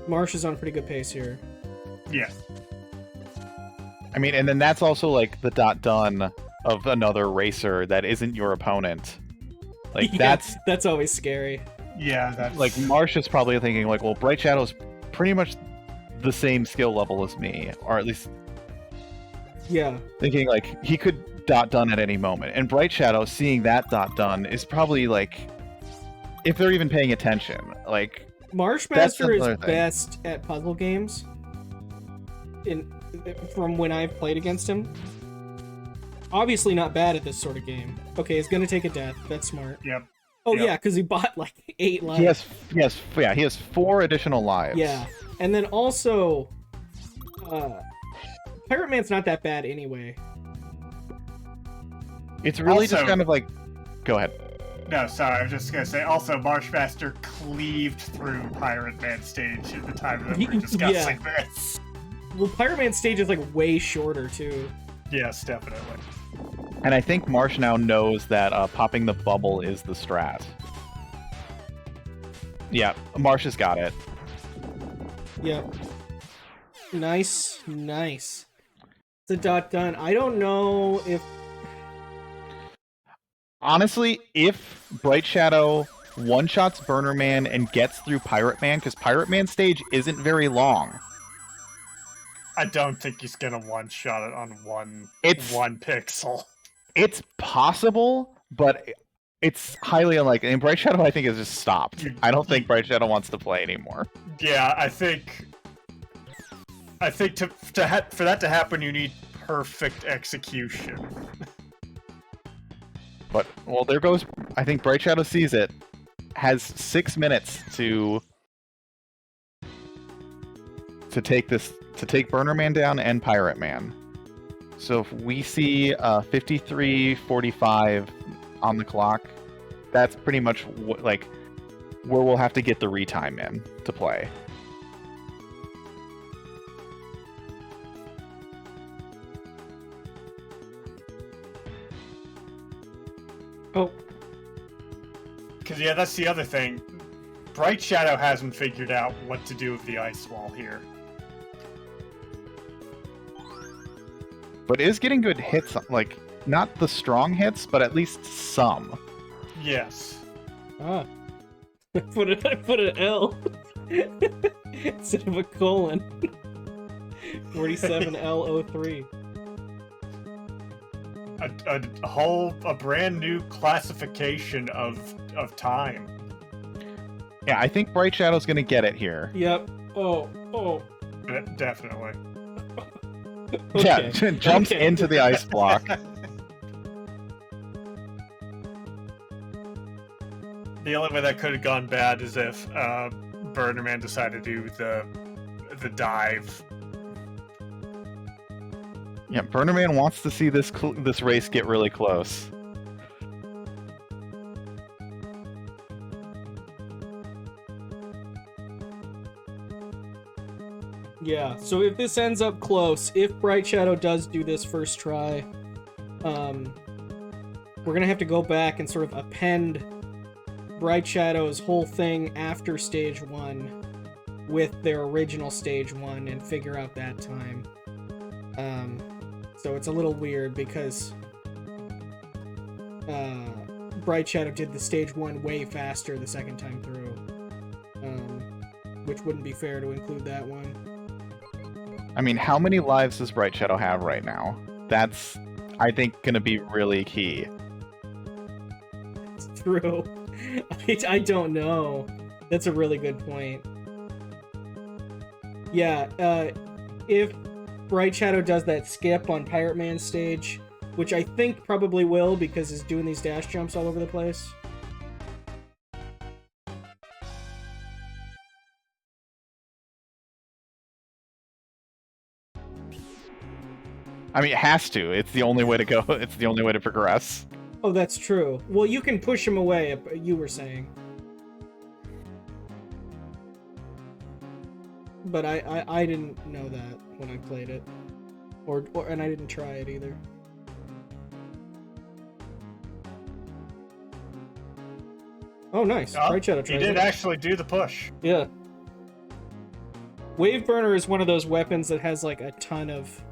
Marsh is on a pretty good pace here. Yeah. I mean, and then that's also like the done of another racer that isn't your opponent. Like yeah, that's always scary. Yeah, that's like Marsh is probably thinking like, well, BrightShadow's pretty much the same skill level as me, or at least thinking like he could done at any moment. And BrightShadow seeing that done is probably like, if they're even paying attention, like. Marshmaster is best at puzzle games. From when I've played against him. Obviously not bad at this sort of game. Okay, he's gonna take a death. That's smart. Yep. Oh yeah, because he bought like 8 lives. He has 4 additional lives. Yeah, and then also, Pirate Man's not that bad anyway. It's really just kind of like, go ahead. No, sorry, I was just gonna say, also, Marshmaster cleaved through Pirate Man stage at the time that we were discussing this. Well, Pirate Man stage is, like, way shorter, too. Yes, definitely. And I think Marsh now knows that popping the bubble is the strat. Yeah, Marsh has got it. Yep. Nice. It's a done. I don't know if... Honestly, if BrightShadow one-shots Burner Man and gets through Pirate Man, because Pirate Man stage isn't very long. I don't think he's gonna one-shot it on one pixel. It's possible, but it's highly unlikely. And BrightShadow, I think, has just stopped. I don't think BrightShadow wants to play anymore. Yeah, I think for that to happen, you need perfect execution. But, well, there goes... I think BrightShadow sees it. Has 6 minutes to take Burner Man down and Pirate Man. So if we see 53:45 on the clock, that's pretty much where we'll have to get the retime in to play. Oh. Because, yeah, that's the other thing. BrightShadow hasn't figured out what to do with the ice wall here. But is getting good hits, like, not the strong hits, but at least some. Yes. Ah. I put an L instead of a colon. 47L03. A brand new classification of time. Yeah, I think BrightShadow's gonna get it here. Yep. Oh. Definitely. Yeah, Okay. jumps Okay. into the ice block. The only way that could have gone bad is if Burnerman decided to do the dive. Yeah, Burnerman wants to see this race get really close. Yeah, so if this ends up close, if BrightShadow does do this first try, we're gonna have to go back and sort of append BrightShadow's whole thing after stage 1 with their original stage 1 and figure out that time. So it's a little weird because BrightShadow did the stage 1 way faster the second time through, which wouldn't be fair to include that one. I mean, how many lives does BrightShadow have right now? That's, I think, gonna be really key. It's true. I don't know. That's a really good point. Yeah, if BrightShadow does that skip on Pirate Man's stage, which I think probably will because he's doing these dash jumps all over the place. I mean, it has to. It's the only way to go. It's the only way to progress. Oh, that's true. Well, you can push him away, you were saying. But I didn't know that when I played it. And I didn't try it either. Oh, nice. BrightShadow tried He did actually do the push. Yeah. Wave Burner is one of those weapons that has like a ton of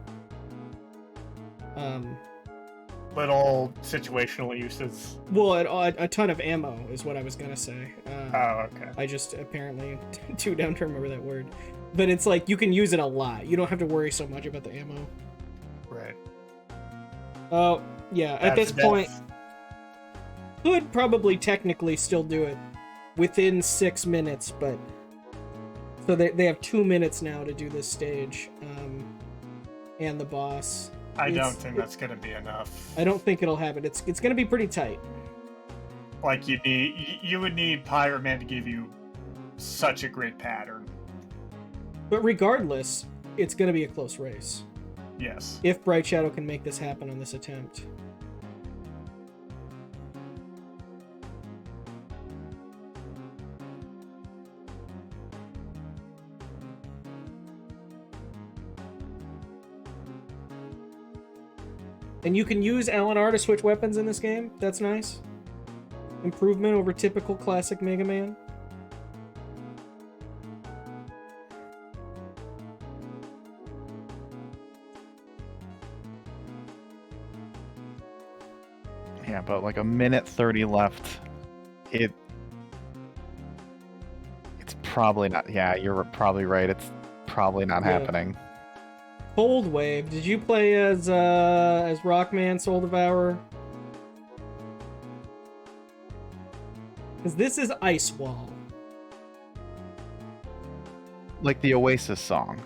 Little situational uses. well, a ton of ammo is what I was gonna say. Oh, okay. I just apparently too dumb to remember that word. But it's like you can use it a lot. You don't have to worry so much about the ammo. Right. Oh, yeah. At this That's point, could probably technically still do it within 6 minutes, but so they have 2 minutes now to do this stage, and the boss. I don't think that's gonna be enough. I don't think it'll happen. It's gonna be pretty tight. Like you would need Pirate Man to give you such a great pattern. But regardless, it's gonna be a close race. Yes. If BrightShadow can make this happen on this attempt. And you can use LNR to switch weapons in this game. That's nice. Improvement over typical classic Mega Man. Yeah, but like a minute 30 left. It's probably not. Yeah, you're probably right. It's probably not happening. Cold Wave. Did you play as Rockman Soul Devourer? Because this is Ice Wall. Like the Oasis song.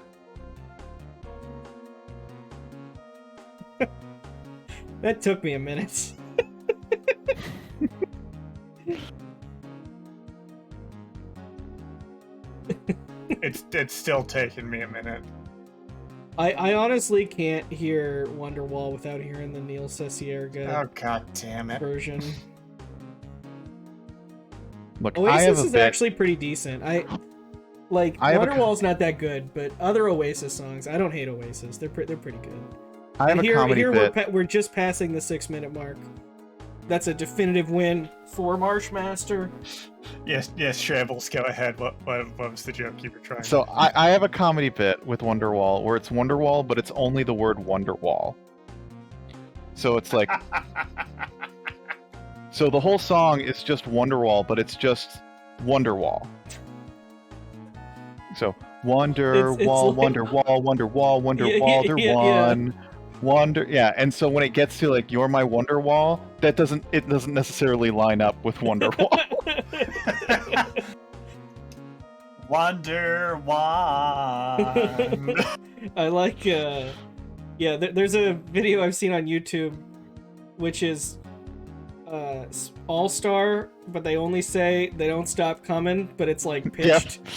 That took me a minute. It's still taking me a minute. I honestly can't hear Wonderwall without hearing the Neil Cicierega Oh god damn it. version. Look, Oasis is actually pretty decent. Wonderwall's a not that good, but other Oasis songs, I don't hate Oasis. They're pretty good. I have And a comedy bit. we're just passing the 6-minute mark. That's a definitive win for Marshmaster. Yes, Shambles, go ahead. What was the joke you were trying? So I have a comedy bit with Wonderwall where it's Wonderwall, but it's only the word Wonderwall. So it's like, so the whole song is just Wonderwall, but it's just Wonderwall. So Wonderwall, like... Wonderwall, Wonderwall, Wonderwall, there one. Wonder, yeah, and so when it gets to like "You're My Wonderwall," it doesn't necessarily line up with Wonderwall. Wonder Wand. I like, yeah, there's a video I've seen on YouTube, which is All-Star, but they only say "They Don't Stop Coming," but it's like pitched. Yeah.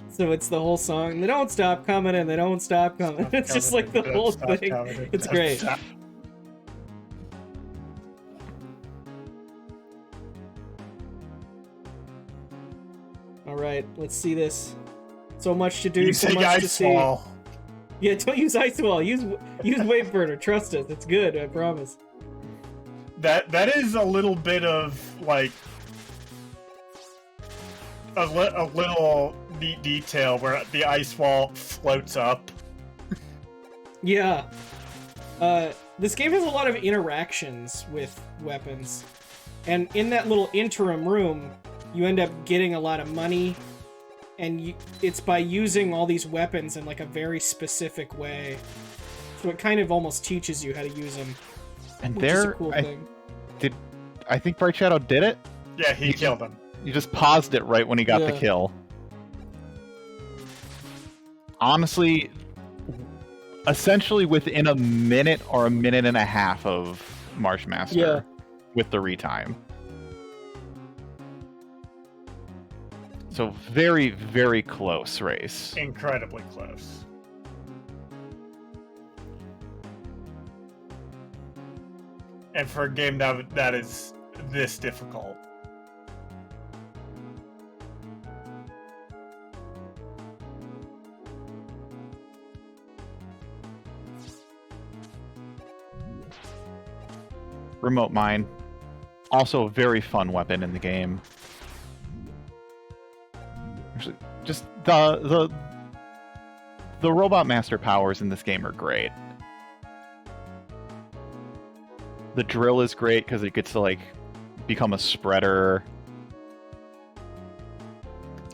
So it's the whole song. They don't stop coming and they don't stop coming. It's just like the whole thing. It's great. All right, let's see this. So much to do, so much to see. Yeah, don't use ice wall. Use wave burner. Trust us. It's good. I promise. That is a little bit of like a little neat detail where the ice wall floats up. Yeah. This game has a lot of interactions with weapons, and in that little interim room, you end up getting a lot of money, and it's by using all these weapons in like a very specific way. So it kind of almost teaches you how to use them. And there, cool thing. I think BrightShadow did it? Yeah, he killed him. You just paused it right when he got the kill. Honestly, essentially within a minute or a minute and a half of Marshmaster with the retime. So very, very close race. Incredibly close. And for a game that is this difficult. Remote mine. Also a very fun weapon in the game. Actually, just the Robot Master powers in this game are great. The drill is great because it gets to like become a spreader.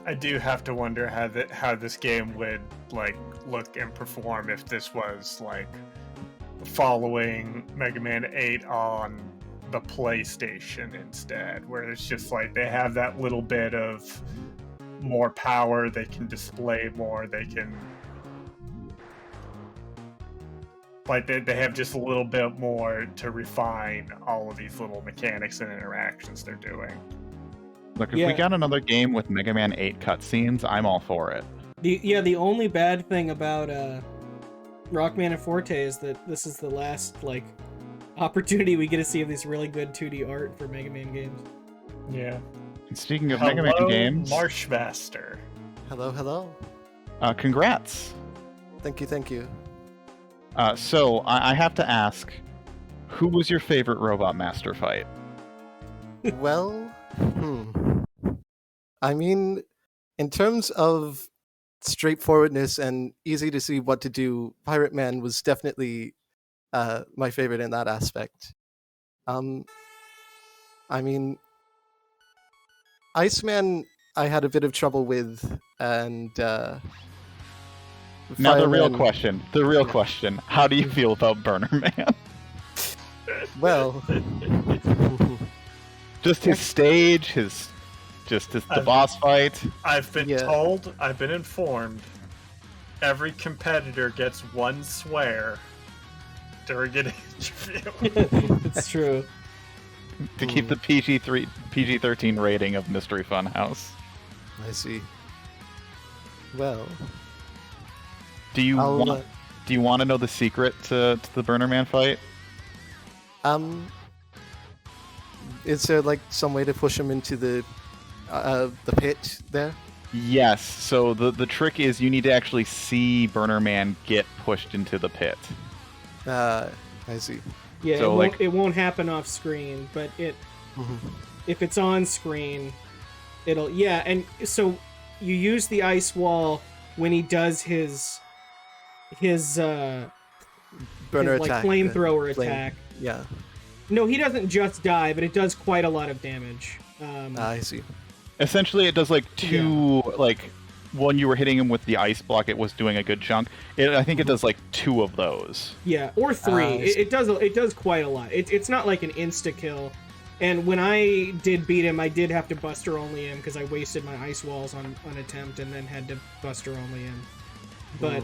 I do have to wonder how this game would like look and perform if this was like following Mega Man 8 on the PlayStation instead, where it's just like they have that little bit of more power, they can display more, they can like they have just a little bit more to refine all of these little mechanics and interactions they're doing. Look, if we got another game with Mega Man 8 cutscenes, I'm all for it. The only bad thing about Rockman and Forte is that this is the last like opportunity we get to see of this really good 2D art for Mega Man games. Yeah. And speaking of Mega Man games, Marshmaster. Hello. Congrats. Thank you. So I have to ask, who was your favorite Robot Master fight? Well, I mean, in terms of straightforwardness and easy to see what to do, Pirate Man was definitely my favorite in that aspect. I mean, Iceman I had a bit of trouble with, and now the real question, how do you feel about Burner Man? Well, just his stage, the boss fight. I've been told, I've been informed, every competitor gets one swear during an interview. It's true. To keep the PG-13 rating of Mystery Funhouse. I see. Well, do you want to know the secret to the Burner Man fight? Is there like some way to push him into the pit there? Yes. So the trick is you need to actually see Burner Man get pushed into the pit. I see. Yeah, so it won't happen off screen, but if it's on screen, it'll and so you use the ice wall when he does his burner his, like, attack. flamethrower flame- attack. Yeah, No, he doesn't just die, but it does quite a lot of damage. I see. Essentially, it does like two, like when you were hitting him with the ice block, it was doing a good chunk. I think it does like 2 of those. Yeah, or 3. I see. It does quite a lot. It's not like an insta kill. And when I did beat him, I did have to Buster only him because I wasted my ice walls on attempt and then had to Buster only him. But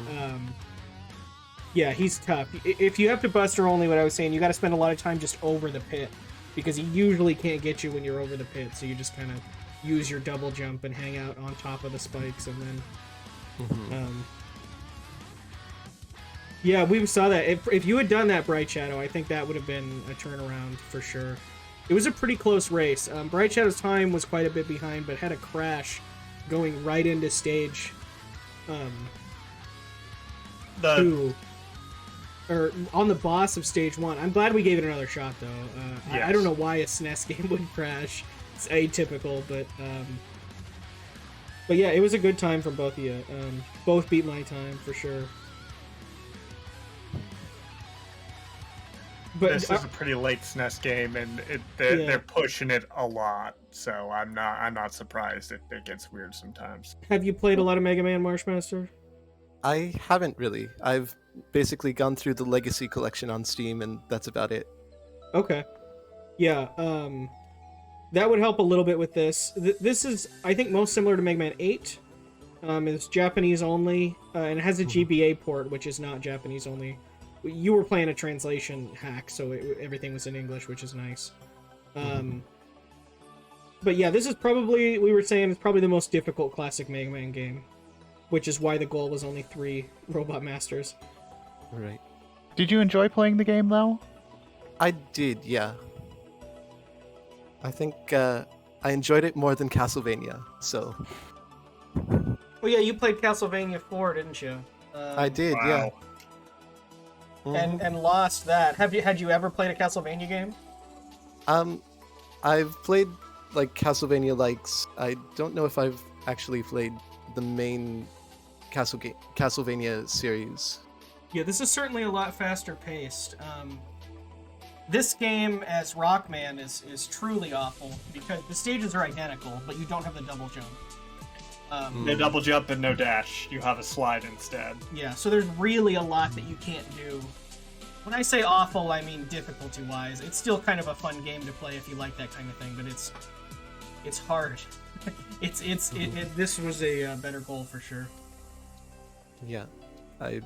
yeah, he's tough. If you have to Buster only, what I was saying, you got to spend a lot of time just over the pit because he usually can't get you when you're over the pit. So you just kind of use your double jump and hang out on top of the spikes, and then yeah, we saw that. If you had done that, BrightShadow, I think that would have been a turnaround for sure. It was a pretty close race. BrightShadow's time was quite a bit behind, but had a crash going right into stage 2. Or on the boss of stage 1. I'm glad we gave it another shot, though. I don't know why a SNES game would crash. It's atypical, but yeah, it was a good time from both of you. Both beat my time, for sure. But this is a pretty late SNES game, and they're pushing it a lot. So I'm not surprised if it gets weird sometimes. Have you played a lot of Mega Man, Marshmaster? I haven't really. I've basically gone through the Legacy collection on Steam, and that's about it. Okay. Yeah, that would help a little bit with this. This is, I think, most similar to Mega Man 8. It's Japanese only, and it has a GBA port, which is not Japanese only. You were playing a translation hack, so everything was in English, which is nice. But yeah, this is probably, we were saying, it's probably the most difficult classic Mega Man game, which is why the goal was only 3 Robot Masters. Right. Did you enjoy playing the game, though? I did, yeah. I think I enjoyed it more than Castlevania, so... Oh yeah, you played Castlevania 4, didn't you? I did, yeah. And lost that. Had you ever played a Castlevania game? I've played like Castlevania likes. I don't know if I've actually played the main Castlevania series. Yeah, this is certainly a lot faster paced. This game as Rockman is truly awful because the stages are identical, but you don't have the double jump. No double jump and no dash. You have a slide instead. Yeah, so there's really a lot that you can't do. When I say awful, I mean difficulty-wise. It's still kind of a fun game to play if you like that kind of thing, but it's hard. This was a better goal for sure. Yeah, I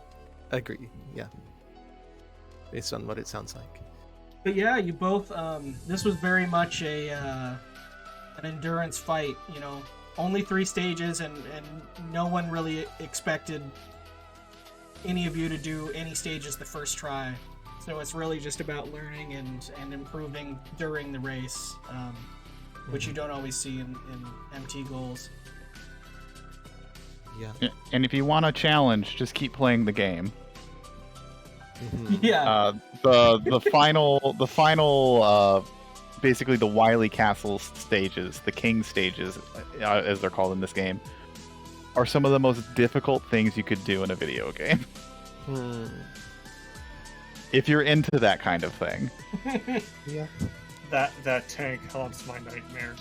agree. Yeah, based on what it sounds like. But yeah, you both. This was very much an endurance fight. You know, only 3 stages, and no one really expected any of you to do any stages the first try. So it's really just about learning and improving during the race, which you don't always see in MT goals. Yeah. And if you want a challenge, just keep playing the game. Yeah. The final basically the Wily Castle stages, the King stages, as they're called in this game, are some of the most difficult things you could do in a video game. If you're into that kind of thing. Yeah. That tank haunts my nightmares.